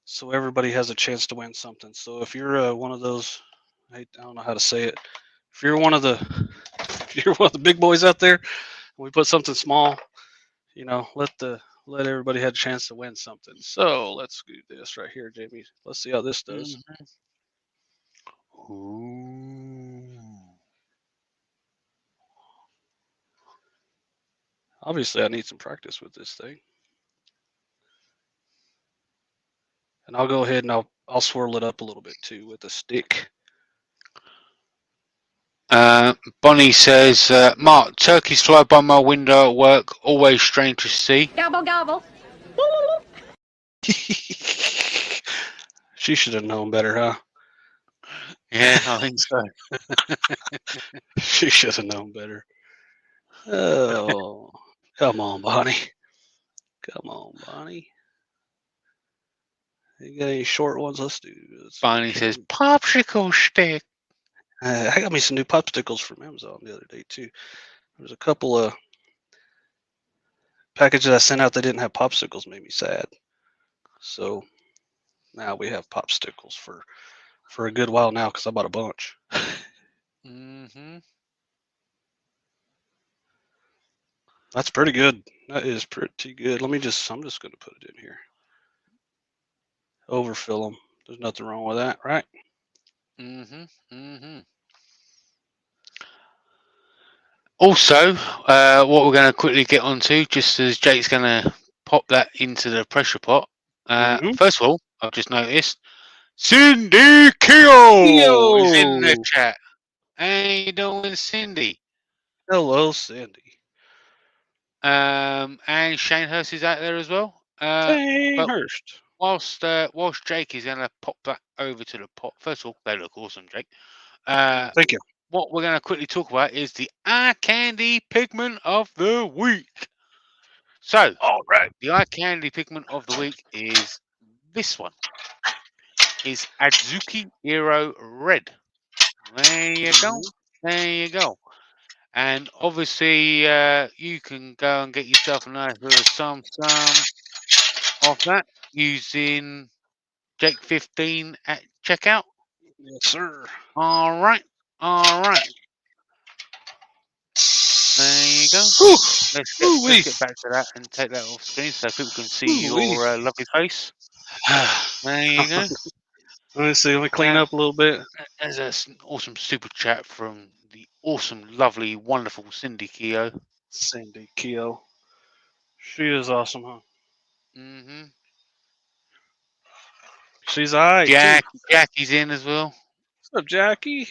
so everybody has a chance to win something. So if you're one of those, I don't know how to say it. If you're one of the big boys out there, we put something small, let everybody have a chance to win something. So let's do this right here, Jamie. Let's see how this does. Obviously, I need some practice with this thing. And I'll go ahead and I'll swirl it up a little bit too with a stick. Bonnie says, Mark, turkeys fly by my window at work, always strange to see. Gobble, gobble. She should have known better, huh? Yeah, I think so. She should have known better. Oh, come on, Bonnie. Come on, Bonnie. You got any short ones? Let's do this. Bonnie says, popsicle stick. I got me some new popsicles from Amazon the other day, too. There's a couple of packages I sent out that didn't have popsicles, made me sad. So now we have popsicles for a good while now because I bought a bunch. Mm-hmm. That's pretty good. That is pretty good. I'm just going to put it in here. Overfill them. There's nothing wrong with that, right? Mm-hmm. Mm-hmm. Also, what we're going to quickly get onto, just as Jake's going to pop that into the pressure pot. First of all, I've just noticed Cindy Keo is in the Yo! chat. How you doing, Cindy? Hello, Cindy. And Shane Hurst is out there as well. Shane But Hurst. whilst Jake is going to pop that over to the pot, first of all, they look awesome, Jake. Thank you. What we're going to quickly talk about is the Eye Candy Pigment of the Week. So, All right. the Eye Candy Pigment of the Week is this one. Is Adzuki Hero Red. There you go. There you go. And obviously, you can go and get yourself a nice little some of that using Jake 15 at checkout. Yes, sir. All right. All right. There you go. Let's get back to that and take that off screen so people can see your lovely face. There you go. Let me see. Let me clean up a little bit. There's an awesome super chat from the awesome, lovely, wonderful Cindy Keo. Cindy Keo. She is awesome, huh? Mm-hmm. She's all right, too. Jackie's in as well. What's up, Jackie?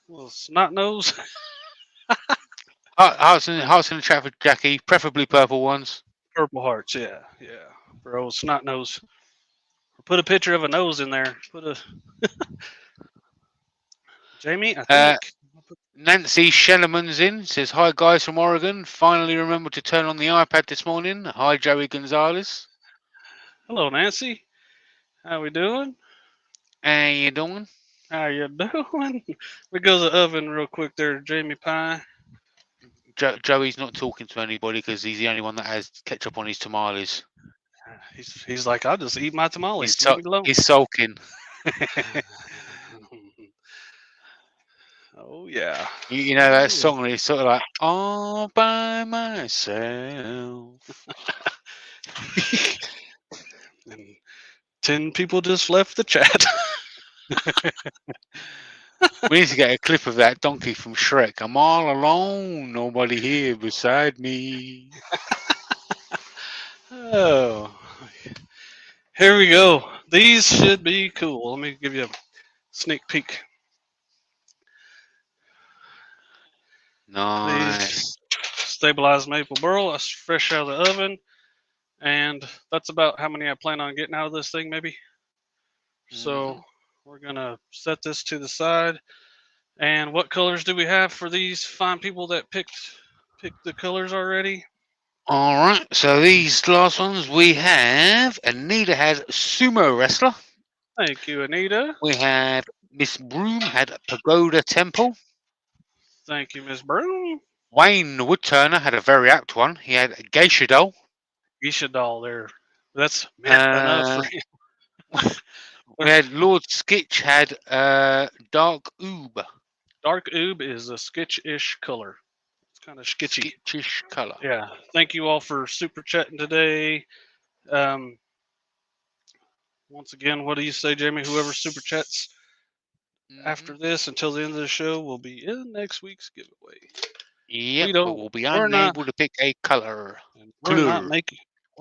Well, snot nose. Hearts in the chat for Jackie, preferably purple ones. Purple hearts, yeah. Bro, snot nose. Put a picture of a nose in there. Put a Jamie, I think. Nancy Shellerman's in, says, hi guys from Oregon. Finally remembered to turn on the iPad this morning. Hi Joey Gonzalez. Hello, Nancy. How we doing? How you doing? How you doing? We go to the oven real quick there, Jamie Pie. Joey's not talking to anybody because he's the only one that has ketchup on his tamales. He's like, I'll just eat my tamales. He's sulking. Oh yeah. You know that song where he's sort of like all by myself. And 10 people just left the chat. We need to get a clip of that donkey from Shrek. I'm all alone, nobody here beside me. Oh, here we go. These should be cool. Let me give you a sneak peek. Nice. These stabilized maple burl, that's fresh out of the oven, and that's about how many I plan on getting out of this thing, maybe. So we're gonna set this to the side. And what colors do we have for these fine people that picked the colors already? All right, so these last ones we have. Anita has Sumo Wrestler. Thank you, Anita. We have Miss Broom had Pagoda Temple. Thank you, Miss Broom. Wayne Woodturner had a very apt one. He had Geisha Doll. Geisha Doll there. That's enough for him. We had Lord Skitch had Dark Oob. Dark Oob is a skitch-ish color. It's kind of skitchy. Skitchish color. Yeah. Thank you all for super chatting today. Once again, what do you say, Jamie? Whoever super chats after this until the end of the show will be in next week's giveaway. Yep, we'll be unable to pick a color. We're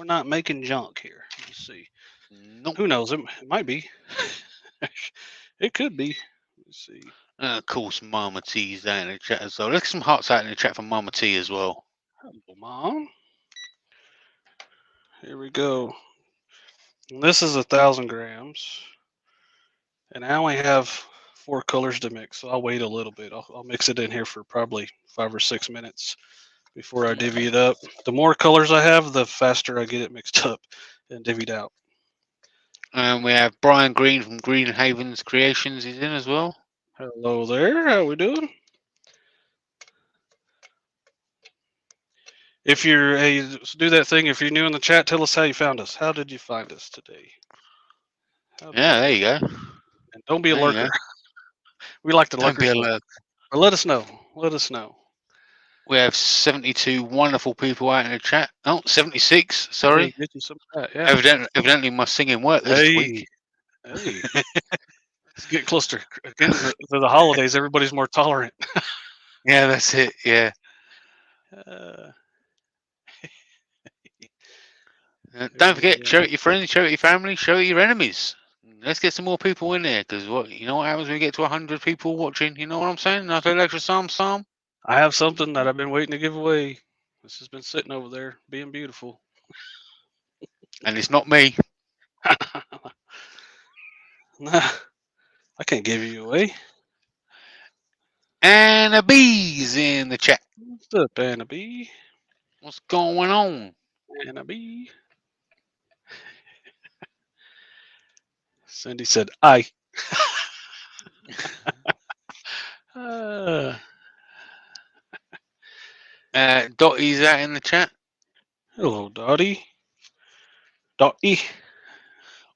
not making junk here. Let's see. Nope. Who knows? It might be. It could be. Let's see. Of course, Mama T's down in the chat as well. Look at some hearts out in the chat from Mama T as well. Hello, Mom. Here we go. And this is 1,000 grams. And I only have 4 colors to mix, so I'll wait a little bit. I'll mix it in here for probably 5 or 6 minutes before I divvy it up. The more colors I have, the faster I get it mixed up and divvied out. And we have Brian Green from Green Havens Creations is in as well. Hello there. How we doing? If you're do that thing, if you're new in the chat, tell us how you found us. How did you find us today? Yeah, there you go. And don't be a lurker. We like to Don't be a lurkers. lurk. But let us know. Let us know. We have 72 wonderful people out in the chat. Oh, 76. Sorry. Get you some of that. Yeah. Evidently my singing worked this week. Hey. It's getting close to the holidays. Everybody's more tolerant. Yeah, that's it. Yeah. Don't forget, share it with your friends, share it with your family, share it with your enemies. Let's get some more people in there, because what happens when we get to 100 people watching? You know what I'm saying? After that extra psalm. I have something that I've been waiting to give away. This has been sitting over there, being beautiful. And it's not me. Nah, I can't give you away. Anna B's in the chat. What's up, Anna B? What's going on? Anna B. Cindy said, "I." Dottie's out in the chat. Hello, Dottie. Dottie.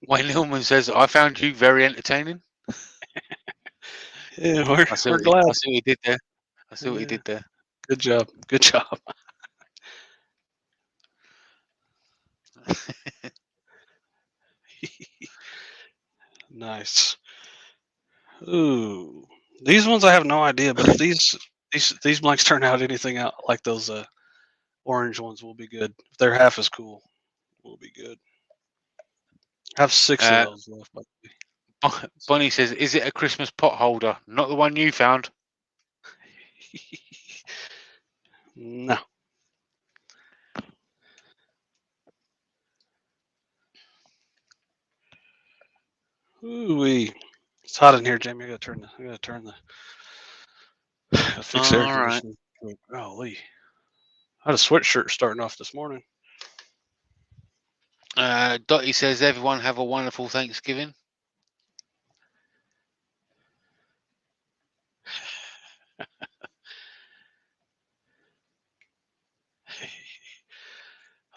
Wayne Hillman says, I found you very entertaining. Yeah, I see we're what glad. I see what you did there. I see what you did there. Good job. Good job. Nice. Ooh, these ones I have no idea, but if these blanks turn out anything out like those orange ones, will be good. If they're half as cool, we'll be good. I have 6 of those left. By the way. Bonnie says, is it a Christmas pot holder? Not the one you found. No. Ooh-wee. It's hot in here, Jamie. I gotta turn the fix the air conditioning. Golly. I had a sweatshirt starting off this morning. Dottie says, everyone have a wonderful Thanksgiving. I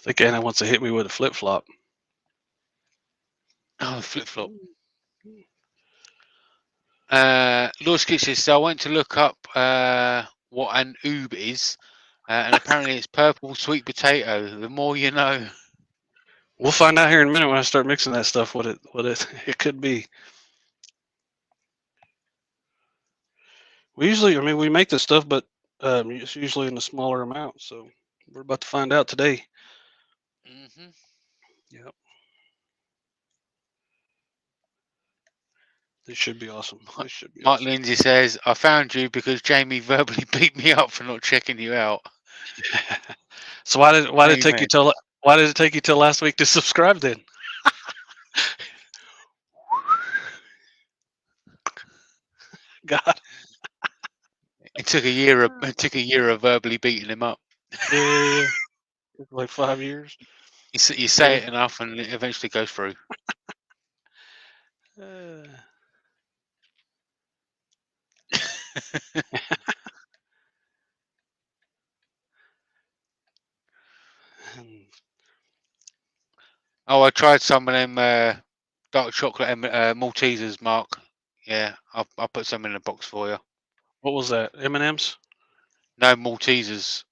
think Anna wants to hit me with a flip flop. Oh, flip flop. Lord Skitch says, so I went to look up what an oob is, and apparently it's purple sweet potato. The more you know. We'll find out here in a minute when I start mixing that stuff. What it could be. We make this stuff, but it's usually in a smaller amount. So we're about to find out today. Mm-hmm. Yep. This should be awesome. This should be Mark awesome. Lindsay says, I found you because Jamie verbally beat me up for not checking you out. So why did it take you till last week to subscribe then? God. It took a year of verbally beating him up. Yeah. Like 5 years. You say it enough and it eventually goes through. Oh, I tried some of them dark chocolate Maltesers, Mark. Yeah, I'll put some in a box for you. What was that? M&Ms? No, Maltesers.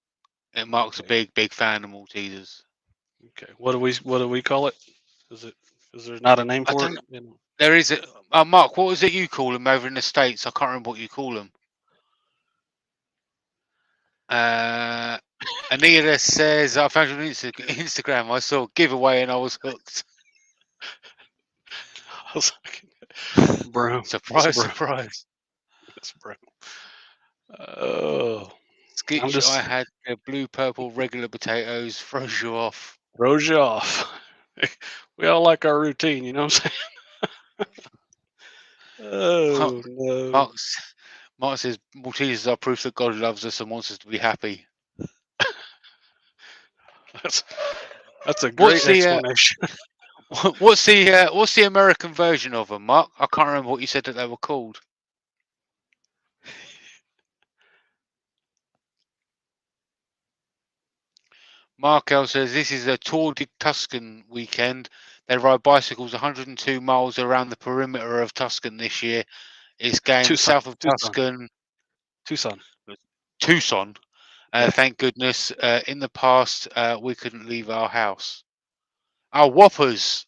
Mark's a big fan of Maltesers. Okay. What do we call it? Is there not a name for it? There is a Mark. What was it you call them over in the States? I can't remember what you call them. Anita says, I found you on Instagram. I saw a giveaway and I was hooked. I was like, bro. Surprise. That's bro. Oh. Skitch, I had the blue, purple, regular potatoes. Throws you off. Throws you off. We all like our routine, you know what I'm saying? Oh, no. Mark says, Maltesers are proof that God loves us and wants us to be happy. That's a great explanation. What's the American version of them, Mark? I can't remember what you said that they were called. Mark L says, this is a Tour de Tuscan weekend. They ride bicycles 102 miles around the perimeter of Tuscan this year. It's going Tucson, south of Tucson, Tuscan, Tucson. Tucson. Yeah. Thank goodness. In the past, we couldn't leave our house. Oh, Whoppers.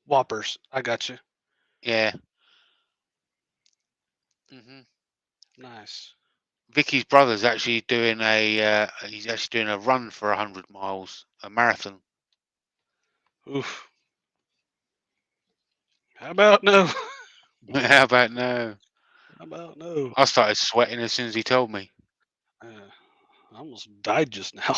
Whoppers. I got you. Yeah. hmm Nice. Vicky's brother's actually doing a. He's actually doing a run for 100 miles, a marathon. Oof. How about no? How about no? How about no? I started sweating as soon as he told me. I almost died just now.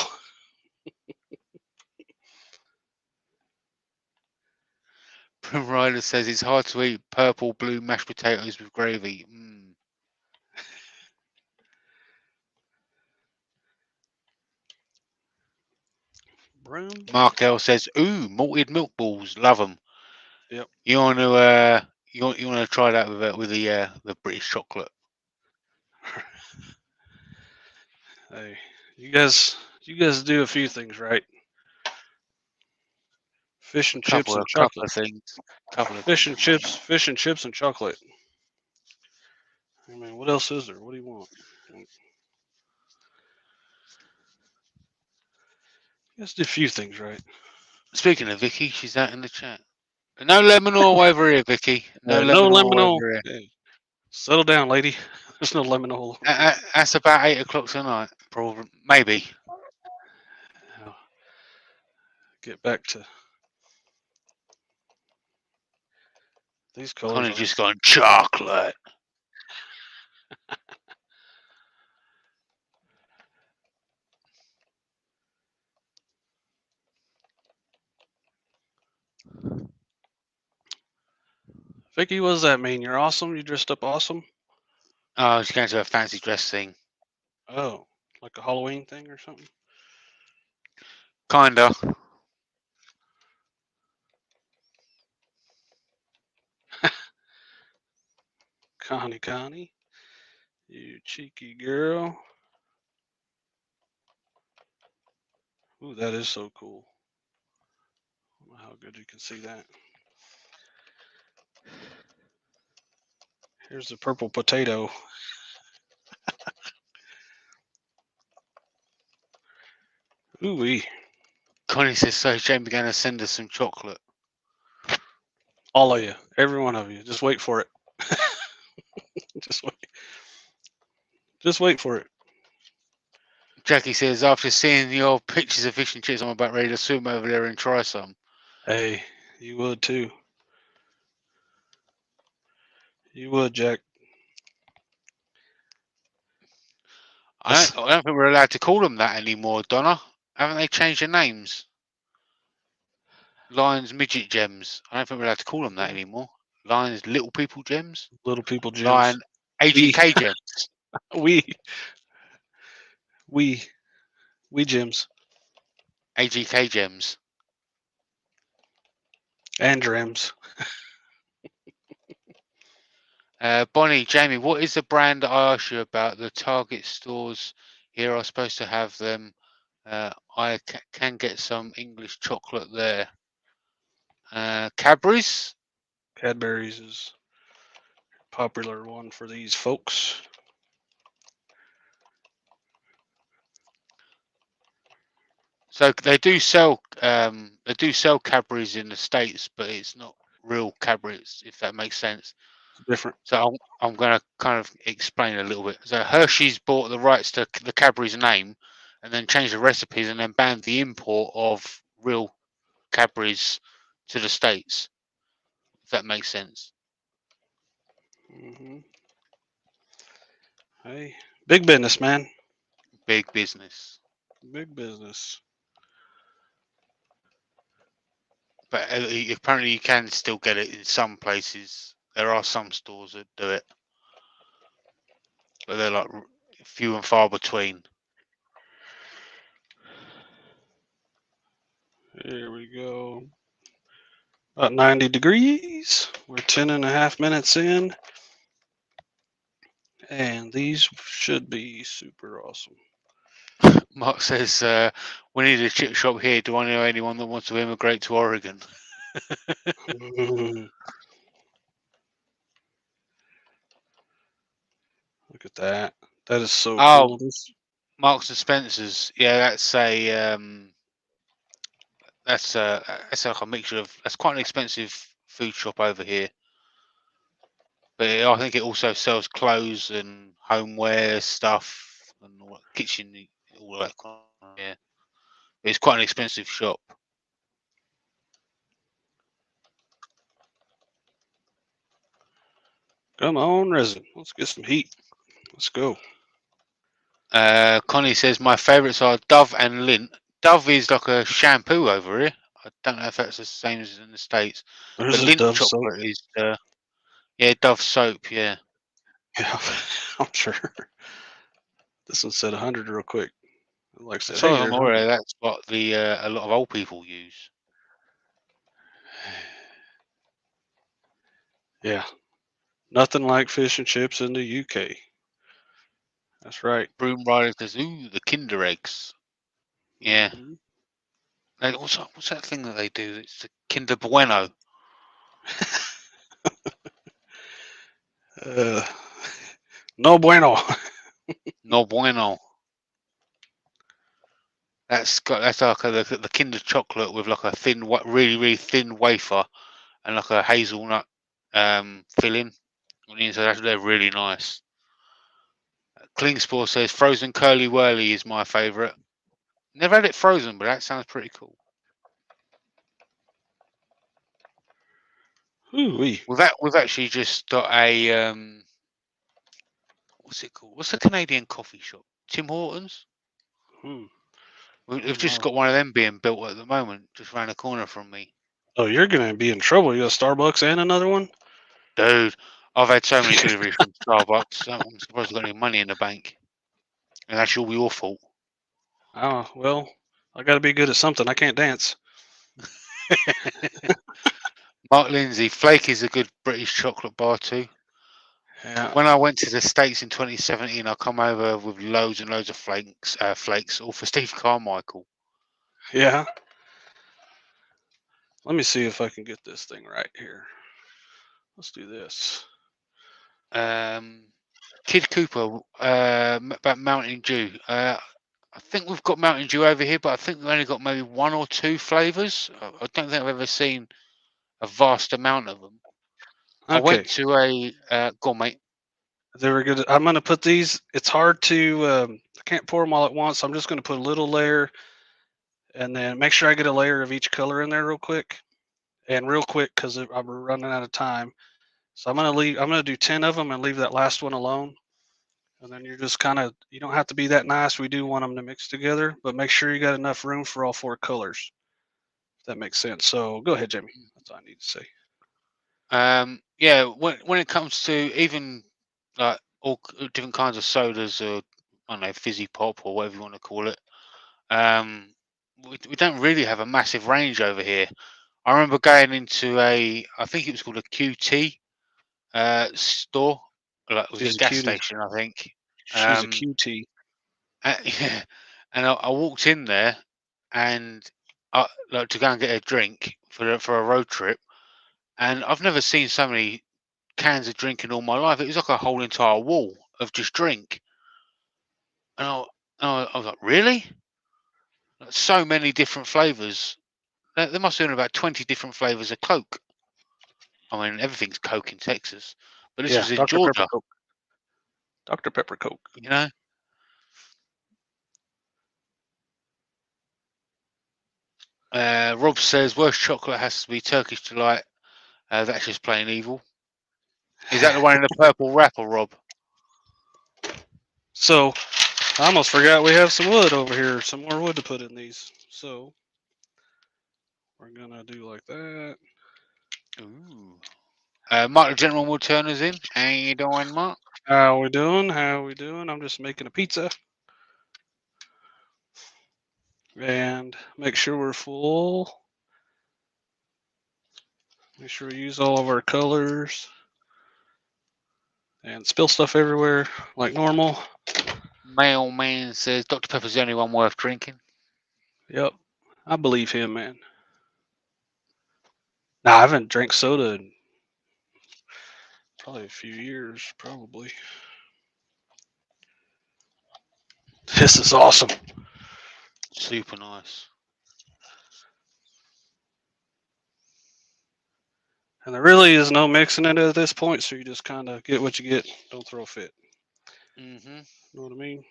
Prim Rider says it's hard to eat purple blue mashed potatoes with gravy. Broom. Mark L says, "Ooh, malted milk balls, love them." Yep. You want to try that with the British chocolate? Hey, you guys do a few things right. Fish and chips and Couple chocolate. of things. Fish and chips and chocolate. I mean, what else is there? What do you want? You guys do a few things right. Speaking of Vicky, she's out in the chat. No lemon oil over here, Vicky. No No lemon oil lemon oil. over here. Hey, settle down, lady. There's no lemon oil. That's about 8 o'clock tonight, probably. Maybe. Get back to these colors. Connie just gone chocolate. Vicky, what does that mean? You're awesome? You dressed up awesome? Oh, she's going to a fancy dress thing. Oh, like a Halloween thing or something? Kinda. Connie, you cheeky girl. Ooh, that is so cool. I don't know how good you can see that. Here's the purple potato. Ooh-wee. Connie says, so Jamie going to send us some chocolate. All of you. Every one of you. Just wait for it. Just wait. Just wait for it. Jackie says, after seeing your pictures of fish and chips, I'm about ready to swim over there and try some. Hey, you would too. You would, Jack. I don't think we're allowed to call them that anymore, Donna. Haven't they changed their names? Lions Midget Gems. I don't think we're allowed to call them that anymore. Lions Little People Gems. Little people gems. Lion AGK Gems. We gems. AGK Gems. And dreams. Bonnie, Jamie, what is the brand that I asked you about? The Target stores here are supposed to have them. I can get some English chocolate there. Cadbury's? Cadbury's is a popular one for these folks. So they do sell Cadbury's in the States, but it's not real Cadbury's, if that makes sense. It's different. So I'm going to kind of explain a little bit. So Hershey's bought the rights to the Cadbury's name and then changed the recipes and then banned the import of real Cadbury's to the States, if that makes sense. Mm-hmm. Hey, big business, man. Big business. Big business. But apparently you can still get it in some places. There are some stores that do it. But they're like few and far between. Here we go. About 90 degrees. We're 10.5 minutes in. And these should be super awesome. Mark says, we need a chip shop here. Do I know anyone that wants to immigrate to Oregon? Look at that. That is so Oh, cool. This, Marks and Spencers. Yeah, that's like a mixture of. That's quite an expensive food shop over here. But I think it also sells clothes and homeware stuff and all that, kitchen, all that kind of, yeah. It's quite an expensive shop. come on, Resin. Let's get some heat. Let's go. Connie says my favourites are Dove and Lint. Dove is like a shampoo over here. I don't know if that's the same as in the States. There's But a Lint Dove soap. chocolate is, yeah, Dove soap, yeah. Yeah, I'm sure. This one said 100 real quick. Like I said, As hey, far as I'm there's aware, 100. that's what a lot of old people use. Yeah, nothing like fish and chips in the UK. That's right. Broom Rider says, ooh, the Kinder eggs. Yeah. Mhm. What's that thing that they do? It's the Kinder Bueno. Uh, no bueno. No bueno. That's like the Kinder chocolate with like a thin, really thin wafer and like a hazelnut filling on the inside. They're really nice. Klingspor says frozen curly whirly is my favourite. Never had it frozen, but that sounds pretty cool. Ooh-wee. We've actually just got a what's it called? What's the Canadian coffee shop? Tim Hortons. Hmm. We've just got one of them being built at the moment, just round the corner from me. Oh, you're gonna be in trouble. You got Starbucks and another one. Dude, I've had so many deliveries from Starbucks. I'm surprised I've got any money in the bank. And that's all your fault. Oh well, I got to be good at something. I can't dance. Mark Lindsay, Flake is a good British chocolate bar too. Yeah. When I went to the States in 2017, I come over with loads and loads of flakes, all for Steve Carmichael. Yeah. Let me see if I can get this thing right here. Let's do this. Kid Cooper, about Mountain Dew. I think we've got Mountain Dew over here, but I think we've only got maybe one or two flavours. I don't think I've ever seen a vast amount of them. I Okay. went to a go on, mate. They were good. I'm gonna put these. It's hard to. I can't pour them all at once. So I'm just gonna put a little layer, and then make sure I get a layer of each color in there real quick, because I'm running out of time. So I'm gonna do 10 of them and leave that last one alone. And then you're just kind of. You don't have to be that nice. We do want them to mix together, but make sure you got enough room for all 4 colors. If that makes sense. So go ahead, Jamie. That's all I need to say. Yeah, when it comes to even like all different kinds of sodas or I don't know, fizzy pop or whatever you want to call it, we don't really have a massive range over here. I remember going into I think it was called a QT store, like it was She's a a gas cutie. station, I think. She's a QT. Yeah, and I walked in there and like to go and get a drink for a road trip, and I've never seen so many cans of drink in all my life. It was like a whole entire wall of just drink, and I was like, really? Like, so many different flavors. There must have been about 20 different flavors of Coke. I mean, everything's Coke in Texas, but this Yeah, was in Dr. Pepper Georgia, Coke. Dr. Pepper Coke. you know. Rob says worst chocolate has to be Turkish delight. That's just plain evil. Is that the one in the purple wrapper, Rob? So I almost forgot we have some wood over here, some more wood to put in these. So we're gonna do like that. Ooh. Mark the Gentleman will turn us in. How you doing, Mark? How we doing? How we doing? I'm just making a pizza. And make sure we're full. Make sure we use all of our colors. And spill stuff everywhere like normal. Mailman says Dr. Pepper's the only one worth drinking. Yep. I believe him, man. Nah, I haven't drank soda in probably a few years, probably. This is awesome. Super nice. And there really is no mixing it at this point, so you just kind of get what you get. Don't throw a fit. Mm-hmm. Know what I mean?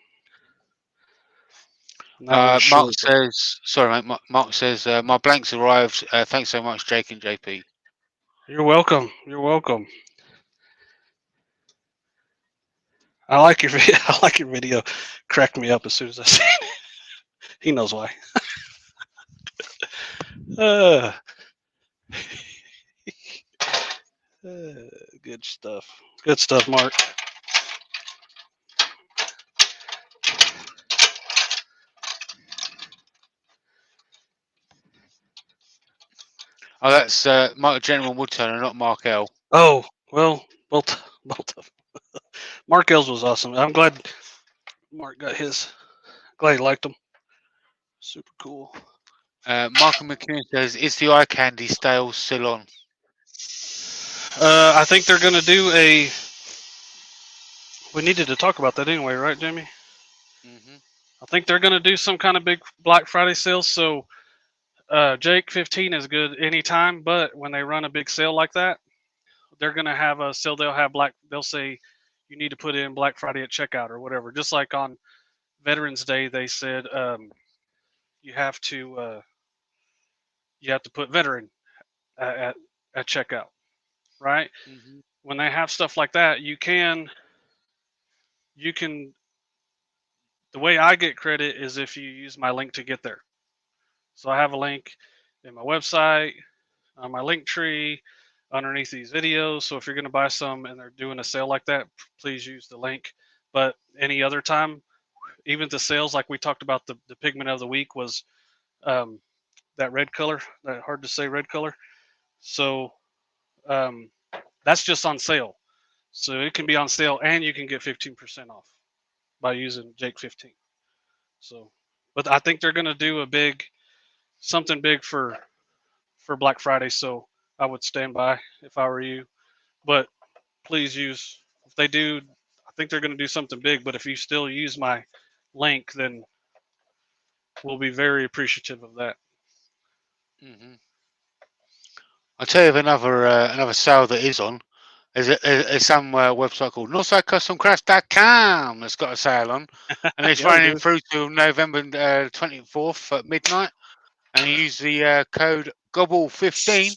And that one's Mark short. says, sorry, mate. Mark says, my blanks arrived. Thanks so much, Jake and JP. You're welcome. You're welcome. I like your video. I like your video. Cracked me up as soon as I seen it. He knows why. Good stuff. Good stuff, Mark. Oh, that's Mark Gentleman Woodturner, not Mark L. Oh, well, both of them. Mark L's was awesome. I'm glad Mark got his. Glad he liked them. Super cool. Michael McKeon says, is the Eye Candy stale still on? I think they're gonna do a. We needed to talk about that anyway, right, Jamie? Mm-hmm. I think they're gonna do some kind of big Black Friday sale. So, Jake 15 is good anytime, but when they run a big sale like that, they're gonna have a sale. They'll say you need to put in Black Friday at checkout or whatever. Just like on Veterans Day, they said you have to put veteran at checkout, right? Mm-hmm. When they have stuff like that, you can. The way I get credit is if you use my link to get there. So I have a link in my website, on my link tree, underneath these videos. So if you're going to buy some and they're doing a sale like that, please use the link. But any other time, even the sales like we talked about, the pigment of the week was that red color, that hard to say red color. So that's just on sale. So it can be on sale and you can get 15% off by using Jake 15. So, but I think they're going to do something big for Black Friday. So I would stand by if I were you. But please use, if they do, I think they're going to do something big. But if you still use my link, then we'll be very appreciative of that. Mm-hmm. I'll tell you of another sale that is on. There's some website called NorthsideCustomCrafts.com that's got a sale on, and it's Yeah, running dude. through to November 24th at midnight. And you use the code GOBBLE15,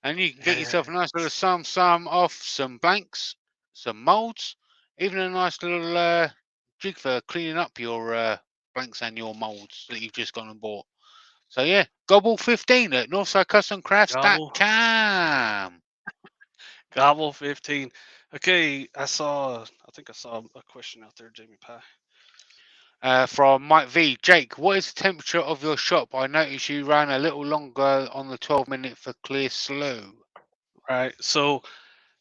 and you can get yourself a nice little sum off some blanks, some molds, even a nice little jig for cleaning up your blanks and your molds that you've just gone and bought. So yeah, GOBBLE15 at NorthsideCustomCrafts.com. Gobble 15. Okay, I think I saw a question out there, Jamie Pie. From Mike V. Jake, what is the temperature of your shop? I noticed you ran a little longer on the 12-minute for clear slow. Right. So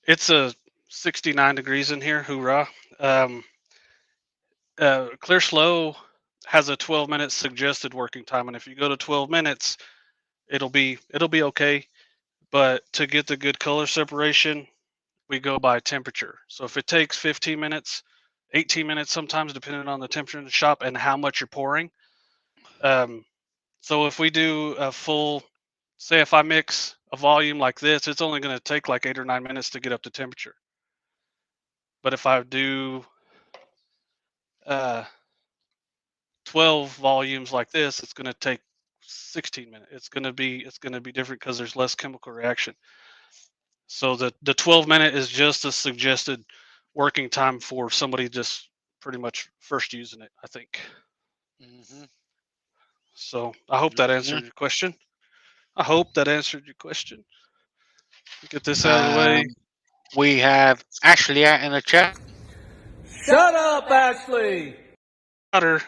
it's a 69 degrees in here. Hoorah. Clear slow has a 12-minute suggested working time, and if you go to 12 minutes, it'll be okay. But to get the good color separation, we go by temperature. So if it takes 15 minutes, 18 minutes sometimes, depending on the temperature in the shop and how much you're pouring. So if we do a full, say if I mix a volume like this, it's only going to take like 8 or 9 minutes to get up to temperature. But if I do 12 volumes like this, it's going to take 16 minutes. It's going to be different because there's less chemical reaction. So the 12-minute is just a suggested working time for somebody just pretty much first using it, I think. Mm-hmm. So I hope that answered your question. Get this out of the way. We have Ashley out in the chat. Shut up, Ashley! Got her.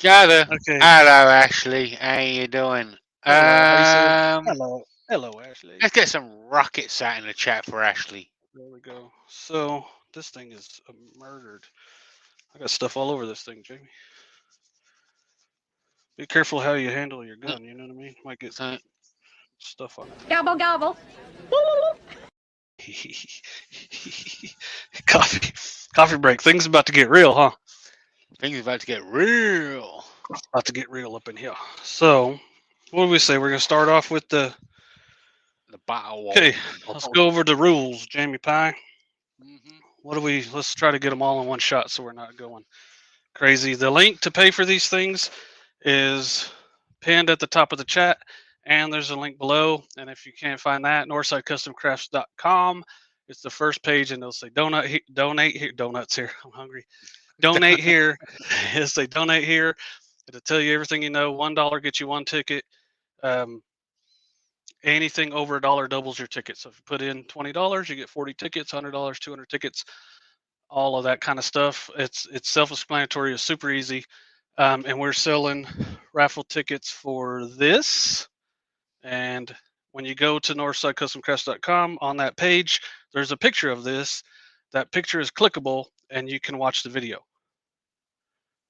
Okay. Hello, Ashley. How you doing? Hello, Ashley. Let's get some rockets out in the chat for Ashley. There we go. So this thing is murdered. I got stuff all over this thing, Jamie. Be careful how you handle your gun. You know what I mean? Might get stuff on it. Gobble, gobble. Coffee break. Things about to get real, huh? Things are about to get real. About to get real up in here. So, what do we say? We're gonna start off with the. The battle. Okay, let's go over the rules, Jamie Pie. Mm-hmm. What do we? Let's try to get them all in one shot, so we're not going crazy. The link to pay for these things is pinned at the top of the chat, and there's a link below. And if you can't find that, NorthsideCustomCrafts.com. It's the first page, and it'll say donate here. Donuts here. I'm hungry. Donate here. It'll say donate here. It'll tell you everything you know. $1 gets you one ticket. Anything over $1 doubles your ticket. So if you put in $20, you get 40 tickets. $100, 200 tickets. All of that kind of stuff. It's self-explanatory. It's super easy. And we're selling raffle tickets for this. And when you go to NorthsideCustomCrafts.com, on that page, there's a picture of this. That picture is clickable, and you can watch the video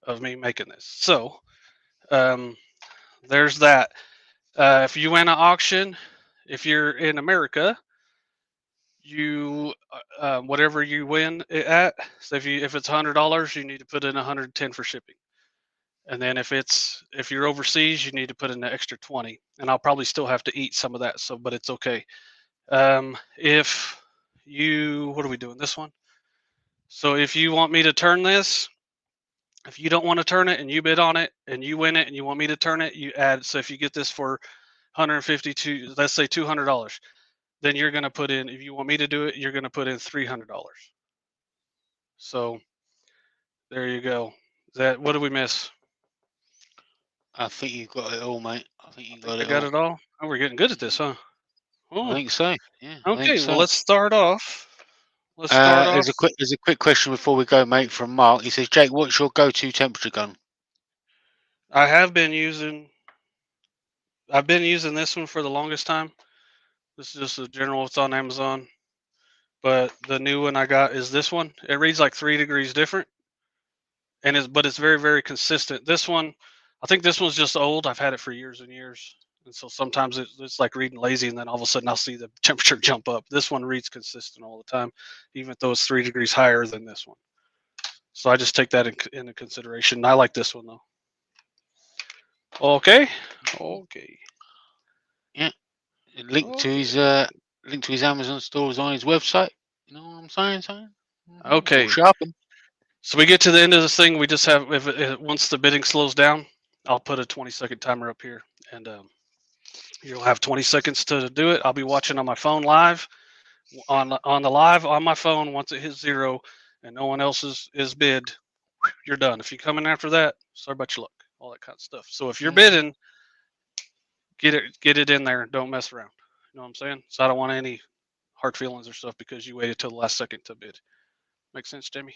of me making this. So there's that. If you win an auction, if you're in America, you whatever you win it at. So if it's $100, you need to put in $110 for shipping. And then if you're overseas, you need to put in an extra 20. And I'll probably still have to eat some of that. So, but it's okay. If you, what are we doing? This one. So if you want me to turn this, if you don't want to turn it and you bid on it and you win it and you want me to turn it, you add. So if you get this for $150 to, let's say $200, then you're going to put in, if you want me to do it, you're going to put in $300. So there you go. What did we miss? I think you got it all, mate. I think you got I got it all. Oh, we're getting good at this, huh? Oh. I think so. Yeah. Okay, so. well, let's start off. There's a quick question before we go, mate, from Mark. He says, Jake, what's your go-to temperature gun? I've been using this one for the longest time. This is just a general. It's on Amazon, but the new one I got is this one. It reads like 3 degrees different, but it's very, very consistent. This one, I think this one's just old. I've had it for years and years, and so sometimes it's like reading lazy, and then all of a sudden I'll see the temperature jump up. This one reads consistent all the time, even though it's 3 degrees higher than this one. So I just take that into consideration. I like this one though. Okay. Yeah. Link to his Amazon store is on his website. You know what I'm saying? Okay. Shopping. So we get to the end of this thing. We just have, once the bidding slows down, I'll put a 20-second timer up here, and you'll have 20 seconds to do it. I'll be watching on my phone live, on the live on my phone. Once it hits 0 and no one else is bid, you're done. If you come in after that, sorry about your luck, all that kind of stuff. So if you're bidding, get it in there. Don't mess around. You know what I'm saying? So I don't want any hard feelings or stuff because you waited till the last second to bid. Make sense, Jamie?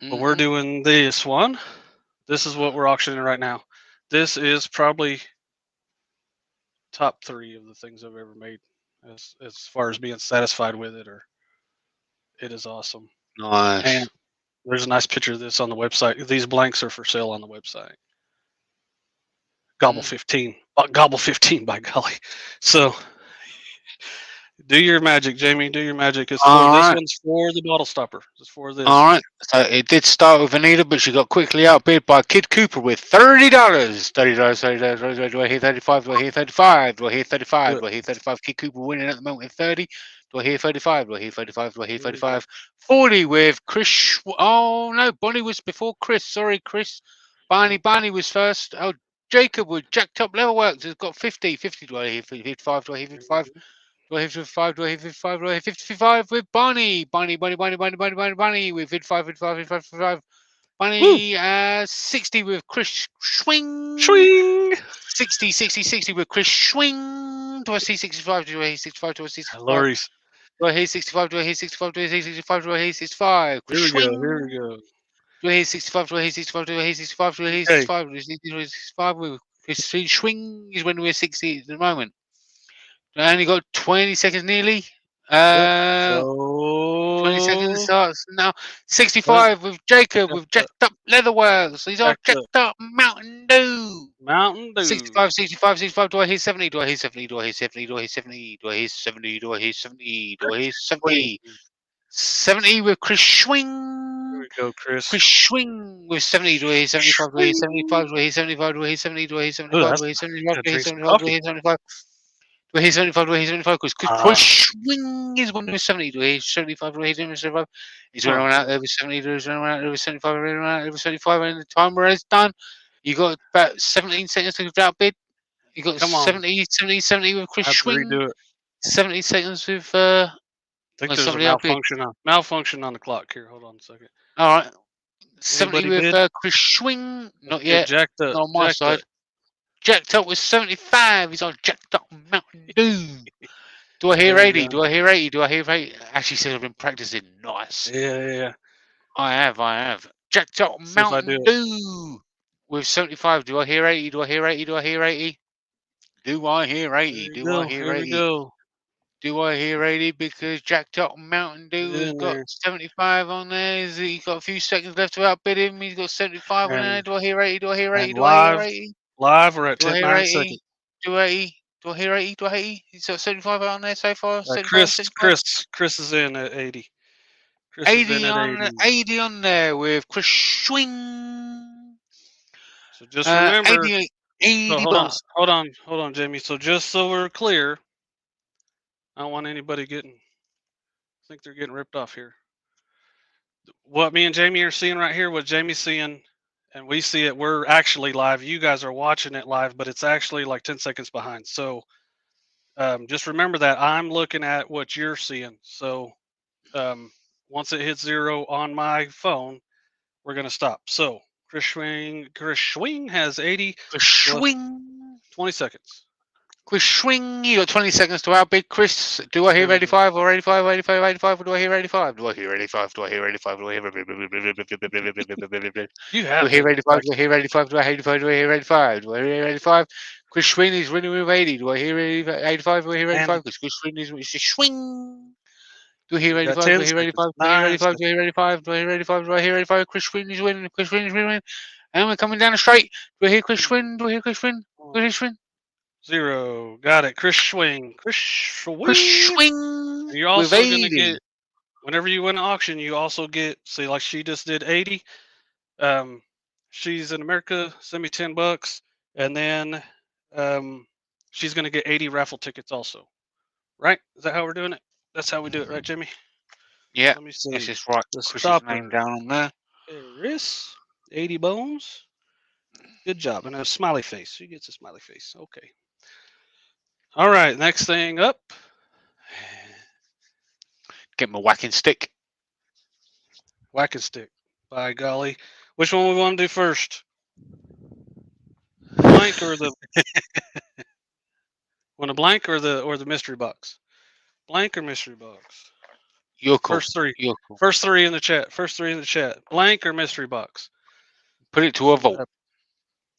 But we're doing this one. This is what we're auctioning right now. This is probably top 3 of the things I've ever made as far as being satisfied with it. Or it is awesome. Nice. And there's a nice picture of this on the website. These blanks are for sale on the website. Gobble 15. Gobble 15, by golly. So do your magic, Jamie. Do your magic. This one's for the bottle stopper. It's for this. All right. So it did start with Anita, but she got quickly outbid by Kid Cooper with $30. $30. Do I hear 35? Do I hear 35? Do I hear 35? Do I hear 35? Kid Cooper winning at the moment with 30. Do I hear 35? Do I hear 35? Do I hear 35? 40 with Chris. Oh, no. Bonnie was before Chris. Sorry, Chris. Barney was first. Oh, Jacob with Jacked Up Level Works has got 50. 50. Do I hear 55? Do I hear 55? Do I hit 55? Do I hit 55? Do I hit 55 with Barney? Barney with 55. Barney, 60 with Chris Swing. 60 with Chris Swing. Do I see 65? Do I hear 65? Do I see 65? Lorries. Do I hear 65? Do I hear 65? Do I hear 65? Do I hear 65? Here we go. Do I hear 65? Do I hear 65? Do I hear 65? Do I hear 65? Do I hear 65 with Chris Swing is when we're 60 at the moment. I only got 20 seconds nearly. 20 seconds starts now. 65 with Jacob with Jacked Up Leatherworks. These are Jacked Up Mountain Dew. 65. Do I hear 70? Do I hear 70? Do I hear 70? Do I hear 70? Do I hear 70? Do I hear 70? Do I hear 70? Do I hear 70? 70 with Chris Swing. we go, Chris. Chris Swing with 70. Do I hear 75? Do I hear 75? Do I hear 75? Do I hear 70? Do I hear 75? that's Do I hear 75? gotta Do I hear drink some 75? Do I coffee. hear 75? Do I hear 75? Do I hear 75? Because Chris Swing is one with 70. Do I hear 75? Do I hear 75? He's running out there with 70. He's running out there with 75. Running out there with 75. And the timer is done. You got about 17 seconds to without bid. You got Come on. 70 with Chris I have to Swing. redo it. 70 seconds with I think well, there's a somebody out bid. malfunction on the clock here. Hold on a second. All right. 70 Anybody with bid? Chris Swing. Not Okay, yet. jacked up. Not on my jacked side. up. Jacked up with 75. He's on jacked up Mountain Dew. Do I hear There we 80? go. Do I hear 80? Do I hear 80? Actually said I've been practicing. Nice. Yeah. I have. Jacked up See if I Mountain do it. Dew with 75. Do I hear 80? Do I hear 80? Do I hear 80? Do I hear 80? Do I hear Here we 80? go. Do I hear 80? Because Jacked Up Mountain Dew has In got there. 75 on there. He's got a few seconds left to outbid him. He's got 75 on there. And- Do I hear 80? Do I hear 80? and Do I hear live 80? Live, we're at Do I 10, hear 9 80? seconds. Do I 80? Do I hear 80? Do I hear 80? He's got 75 on there so far. 75, 75. Chris is in at 80. Chris is 80 in at on 80. 80 on there with Chris Swing. So just remember. 80 So bucks. hold on, Jamie. So just so we're clear, I don't want anybody getting. I think they're getting ripped off here. What me and Jamie are seeing right here, what Jamie's seeing, and we see it. We're actually live. You guys are watching it live, but it's actually like 10 seconds behind. So just remember that I'm looking at what you're seeing. So once it hits 0 on my phone, we're gonna stop. So Chris Swing has 80. Chris Swing. 20 seconds. Chris Swing, you got 20 seconds to outbid Chris. Do I hear 85 or 85, 85, 85, or do I hear 85? Do I hear 85? Do I hear 85? Do I hear You have. Do I hear 85? Do I hear 85? Do I hear 85? Do I hear 85? Do I hear 85? Chris Swing is winning with 80. Do I hear 85? Do I hear 85? Because Chris Swing is swing. Do I hear 85? Do I hear 85? Do I hear 85? Do I hear 85? Do I hear 85? Do I hear 85? Chris Swing is winning. Chris Swing is winning. And we're coming down the straight. Do I hear Chris Swing? Do I hear Chris Swing? Do I hear Swing? 0. Got it. Chris Swing. Chris Swing. And you're also going to get, whenever you win an auction, you also get, see, like she just did 80. She's in America, send me $10. And then she's going to get 80 raffle tickets also. Right? Is that how we're doing it? That's how we do it, right, Jimmy? Yeah. Let me see. Let's just write The Chris's stopper. name down on there. Chris, 80 bones. Good job. And a smiley face. She gets a smiley face. Okay. All right. Next thing up. Get my whacking stick. Whacking stick. By golly. Which one we want to do first? Blank or the want a blank or the mystery box? Blank or mystery box? You're cool. First 3. You're cool. First 3 in the chat. First 3 in the chat. Blank or mystery box? Put it to a vote.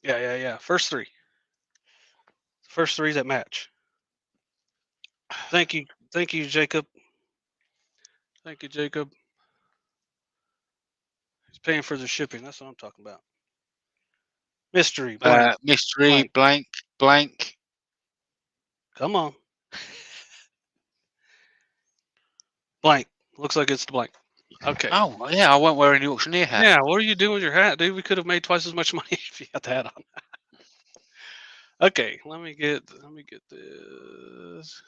Yeah. First 3. First 3 that match. Thank you, Jacob. Thank you, Jacob. He's paying for the shipping. That's what I'm talking about. Mystery. Blank. Mystery. Blank. Come on. Blank. Looks like it's the blank. Okay. Oh yeah, I won't wear any auctioneer hat. Yeah, what are you doing with your hat, dude? We could have made twice as much money if you had the hat on. Okay, let me get this.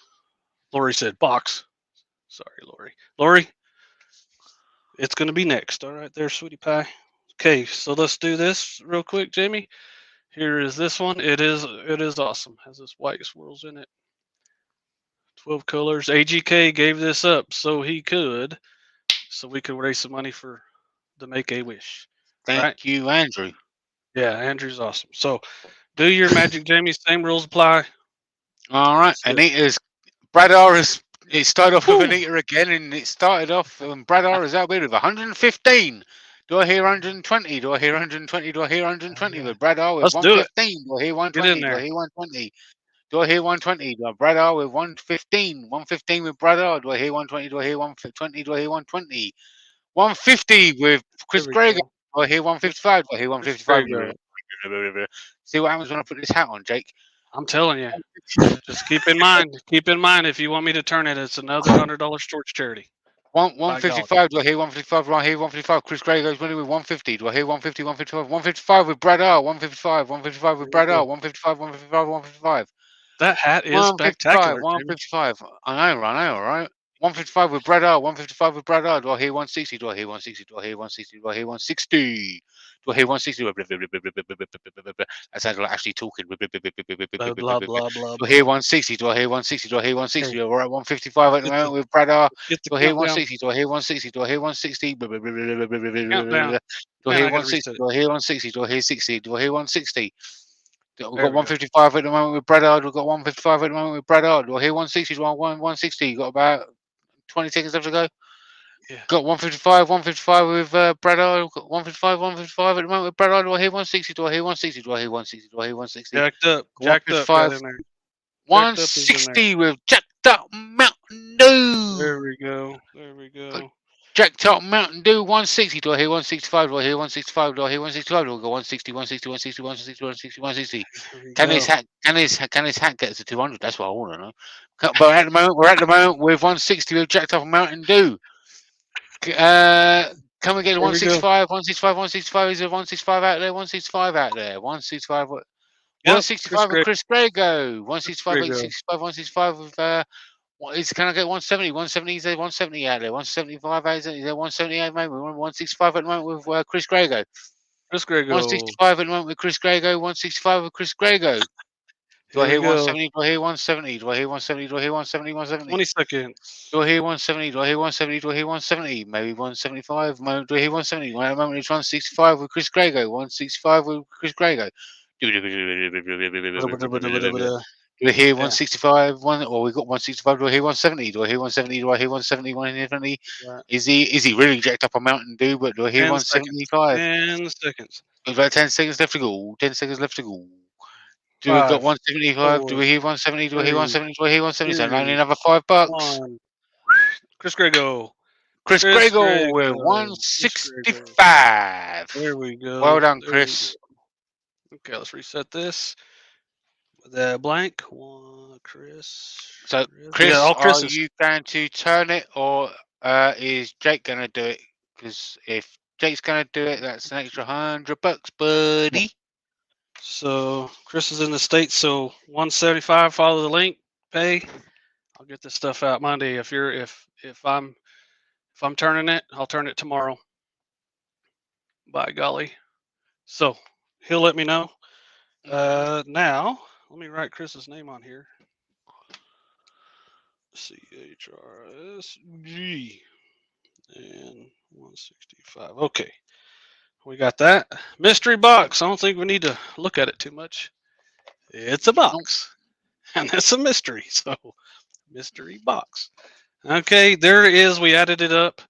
Lori said box. Sorry, Lori. Lori, it's gonna be next. All right, there, sweetie pie. Okay, so let's do this real quick, Jamie. Here is this one. It is awesome. Has this white swirls in it. 12 colors. AGK gave this up so we could raise some money for the Make a Wish. Thank you, Andrew. Yeah, Andrew's awesome. So do your magic, Jamie. Same rules apply. All right, Anita's Brad Ara's. It started off with Anita again, and it started off. Brad Ara's outbid with 115. Do I hear 120? Do I hear 120? Do I hear 120? With Brad Ara with 115. Do I hear 120? Do I hear 120? Do I hear 120? Do I Brad Ara with 115? 115 with Brad Ara. Do I hear 120? Do I hear 120? Do I hear 120? 150 with Chris Gregor. Do I hear 155? Do I hear 155? See what happens when I put this hat on, Jake. I'm telling you. Just keep in mind if you want me to turn it, it's another $100 towards charity. 155. Do I hear 155? Do I hear 155? Chris Gray goes winning with 150. Do I hear 150? 155. 155 with Brad R. 155. 155 with Brad R. 155. 155. 155. That hat is 155. spectacular, Jamie. 155. I know, right? 155 with Brad R. 155 with Brad R. Do I hear 160? Do I hear 160? Do I hear 160? Do I hear 160? Do I hear 160? That sounds like actually talking. Blah, blah, blah, blah, Do I hear 160? Do I hear 160? Do I hear 160? Hey. We're at 155 at the moment with Brad R. Get the Do I hear countdown. 160? Do I hear 160? Do I hear 160? Do Countdown. I Man, hear I gotta 160? reset it. Do I hear 160? Do I hear 60? Do I hear 160? We've There got we go. 155 at the moment with Brad R. We've got 155 at the moment with Brad R. Do I hear 160? Do I want 160? You got about 20 seconds left to go. Yeah. Got 155 with Brad R. Got 155 at the moment with Brad R. Do I hear 160? Do I hear 160? Do I hear 160? Do I hear 160? Jacked up. 155. Got in there. 160 with jacked up Mountain Dew. There we go. There we go. Jacked up Mountain Dew 160. Do I hear 165? Do I hear 165? Do I hear 165? Do I go 160, 160, 160, 160, 160, 160? Can his hat get to 200? That's what I want to know. But at the moment, we're at the moment with 160 with jacked up Mountain Dew. Can we get 165? 165, 165. Is there 165 out there? 165 out there. 165. 165 with Chris Grego. 165, 165, 165 with can I get 170? 170, is there 170 out there? 175 out there? Is there 178 maybe? 165 at the moment with Chris Grego. Chris Grego. 165 at the moment with Chris Grego. 165 with Chris Grego. Do I hear 170? Do I hear 170? Do I hear 170? Do I hear 170? 170? 20 seconds. Do I hear 170? Do I hear 170? Do I hear 170? Maybe 175. Do I hear 170? At the moment it's 165 with Chris Grego. 165 with Chris Grego. Do we hear 165? We got 165. Do I hear 170? Do I hear 170? Do I hear 170? 170? Is he really jacked up a Mountain Dew? But do I hear 175? 10 seconds. About 10 seconds left to go. 10 seconds left to go. Do we got 175? Do we hear 170? Do I hear 170? Do I hear 170? So only another $5. Chris Grego. Chris Grego with 165. There we go. Well done, Chris. Okay, let's reset this. The blank one, Chris. So, Chris, are you going to turn it, or is Jake going to do it? Because if Jake's going to do it, that's an extra $100, buddy. So Chris is in the States, so 175. Follow the link, pay. I'll get this stuff out Monday. If I'm turning it, I'll turn it tomorrow. By golly. So he'll let me know. Now let me write Chris's name on here. CHRSG and 165. Okay. We got that. Mystery box. I don't think we need to look at it too much. It's a box. And that's a mystery. So, mystery box. Okay, there it is. We added it up.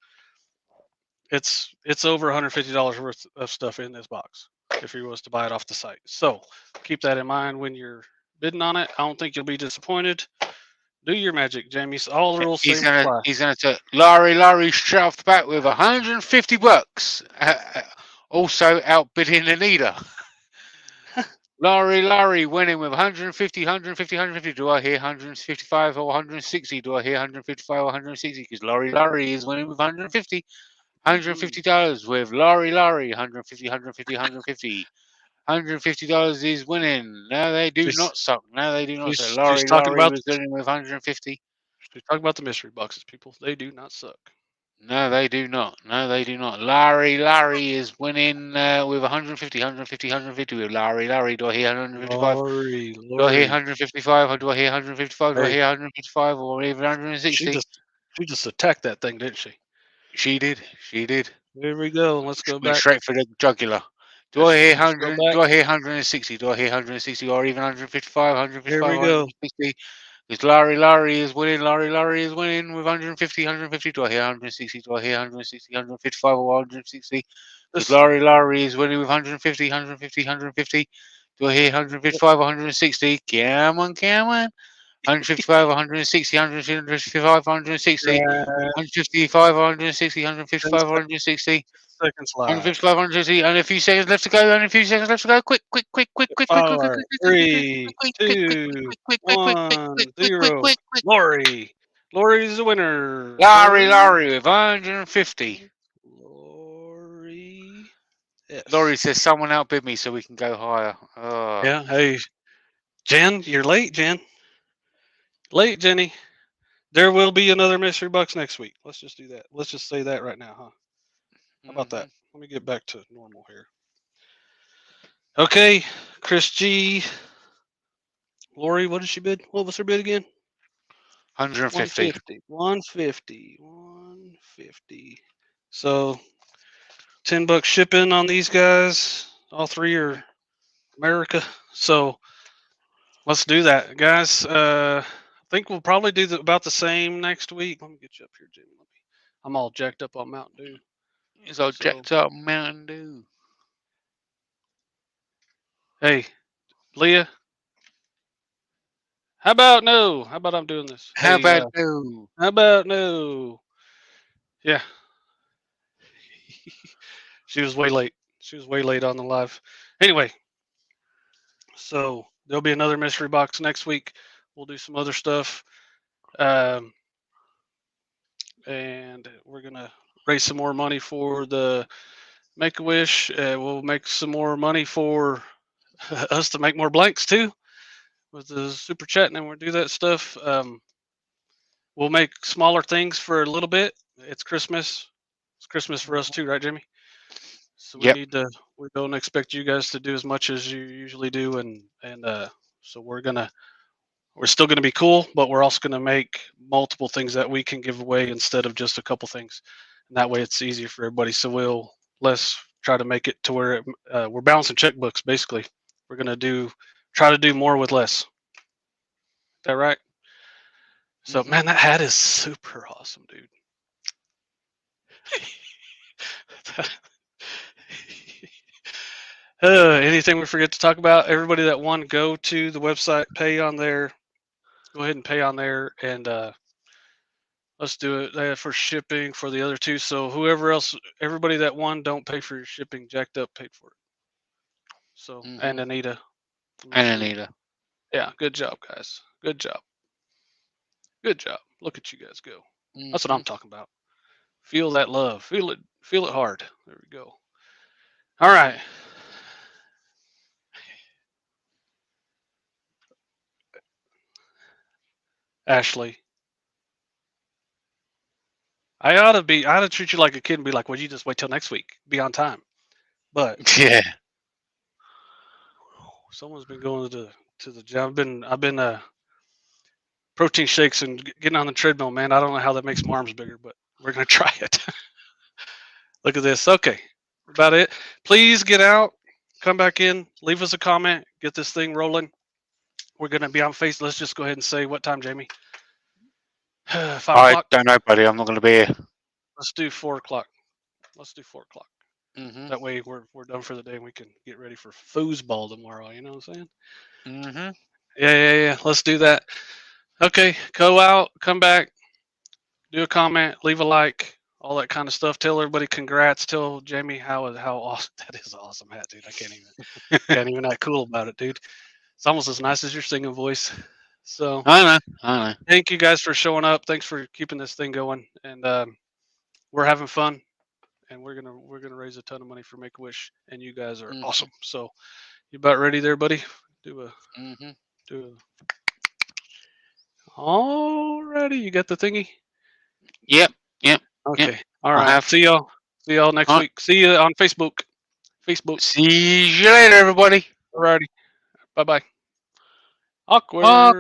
It's over $150 worth of stuff in this box if you was to buy it off the site. So, keep that in mind when you're bidding on it. I don't think you'll be disappointed. Do your magic, Jamie. All the rules he's gonna take Larry straight off the bat with $150. Also outbidding Anita. Larry winning with 150. Do I hear 155 or 160? Do I hear 155 or 160? Because Larry is winning with 150. $150 with Larry. $150. $150 is winning. No, they do not suck. No, they do not suck. Larry was winning with 150. We're talking about the mystery boxes, people. They do not suck. No, they do not. Larry is winning with 150 with Larry. Do I hear 155? Do I hear 155? Or do I hear 155? Do I hear 155 or even 160? She just attacked that thing, didn't she? She did. Here we go. Let's go back. Straight for the jugular. Do I hear 100? Do I hear 160? Do I hear 160 or even 155? 155. Here we go. 160. Because Larry is winning. Larry is winning with 150. Do I hear 160? Do I hear 160? 155 or 160? Because Larry is winning with 150. Do I hear 155 or 160? Come on. 155, 160, 155, 160, 155, 160, 155, 160. Seconds left. 155, 160, and a few seconds left to go. Quick. 3, 2, 1, 0. Lori's the winner. Laurie with 150. Lori. Yes. Laurie says someone outbid me so we can go higher. Oh. Yeah. Hey, Jen, you're late, Jen. Late, Jenny. There will be another mystery box next week. Let's just do that. Let's just say that right now, huh? How about that? Let me get back to normal here. Okay, Chris G. Lori, what did she bid? What was her bid again? 150. 150. So $10 shipping on these guys. All three are America. So let's do that, guys. I think we'll probably do about the same next week. Let me get you up here, Jimmy. I'm all jacked up on Mountain Dew. It's all jacked up Mountain Dew. Hey, Leah. How about no? How about I'm doing this? How Hey, about no? How about no? Yeah. She was way late. She was way late on the live. Anyway, so there'll be another mystery box next week. We'll do some other stuff. And we're going to raise some more money for the Make-A-Wish. We'll make some more money for us to make more blanks too with the super chat, and we'll do that stuff. We'll make smaller things for a little bit. It's Christmas. It's Christmas for us too, right, Jimmy? So we need to. We don't expect you guys to do as much as you usually do, and so we're still gonna be cool, but we're also gonna make multiple things that we can give away instead of just a couple things, and that way it's easier for everybody. So let's try to make it to where we're balancing checkbooks. Basically, we're gonna try to do more with less. Is that right? So man, that hat is super awesome, dude. Anything we forget to talk about? Everybody that won, go to the website, pay on there. Go ahead and pay on there, and let's do it for shipping for the other two. So whoever else, everybody that won, don't pay for your shipping. Jacked Up paid for it. So and Anita. Yeah, good job, guys. Good job. Good job. Look at you guys go. That's what I'm talking about. Feel that love. Feel it hard. There we go. All right. Ashley. I ought to treat you like a kid and be like, well, you just wait till next week. Be on time. But yeah. Someone's been going to the gym. I've been protein shakes and getting on the treadmill, man. I don't know how that makes my arms bigger, but we're gonna try it. Look at this. Okay. About it. Please get out, come back in, leave us a comment, get this thing rolling. We're gonna be on Facebook. Let's just go ahead and say what time, Jamie? 5 o'clock? I don't know, buddy. I'm not gonna be here. Let's do 4 o'clock. Let's do 4 o'clock. That way we're done for the day and we can get ready for foosball tomorrow. You know what I'm saying? Yeah. Let's do that. Okay, go out, come back, do a comment, leave a like, all that kind of stuff. Tell everybody congrats. Tell Jamie how awesome that is. An awesome hat, dude. I can't even act cool about it, dude. It's almost as nice as your singing voice. So I know. Thank you guys for showing up. Thanks for keeping this thing going, and we're having fun. And we're gonna raise a ton of money for Make-A-Wish, and you guys are awesome. So, you about ready there, buddy? Do a. Alrighty, you got the thingy. Yep. Okay. Yep. All right. See y'all next week. See you on Facebook. See you later, everybody. Alrighty. Bye bye. Awkward.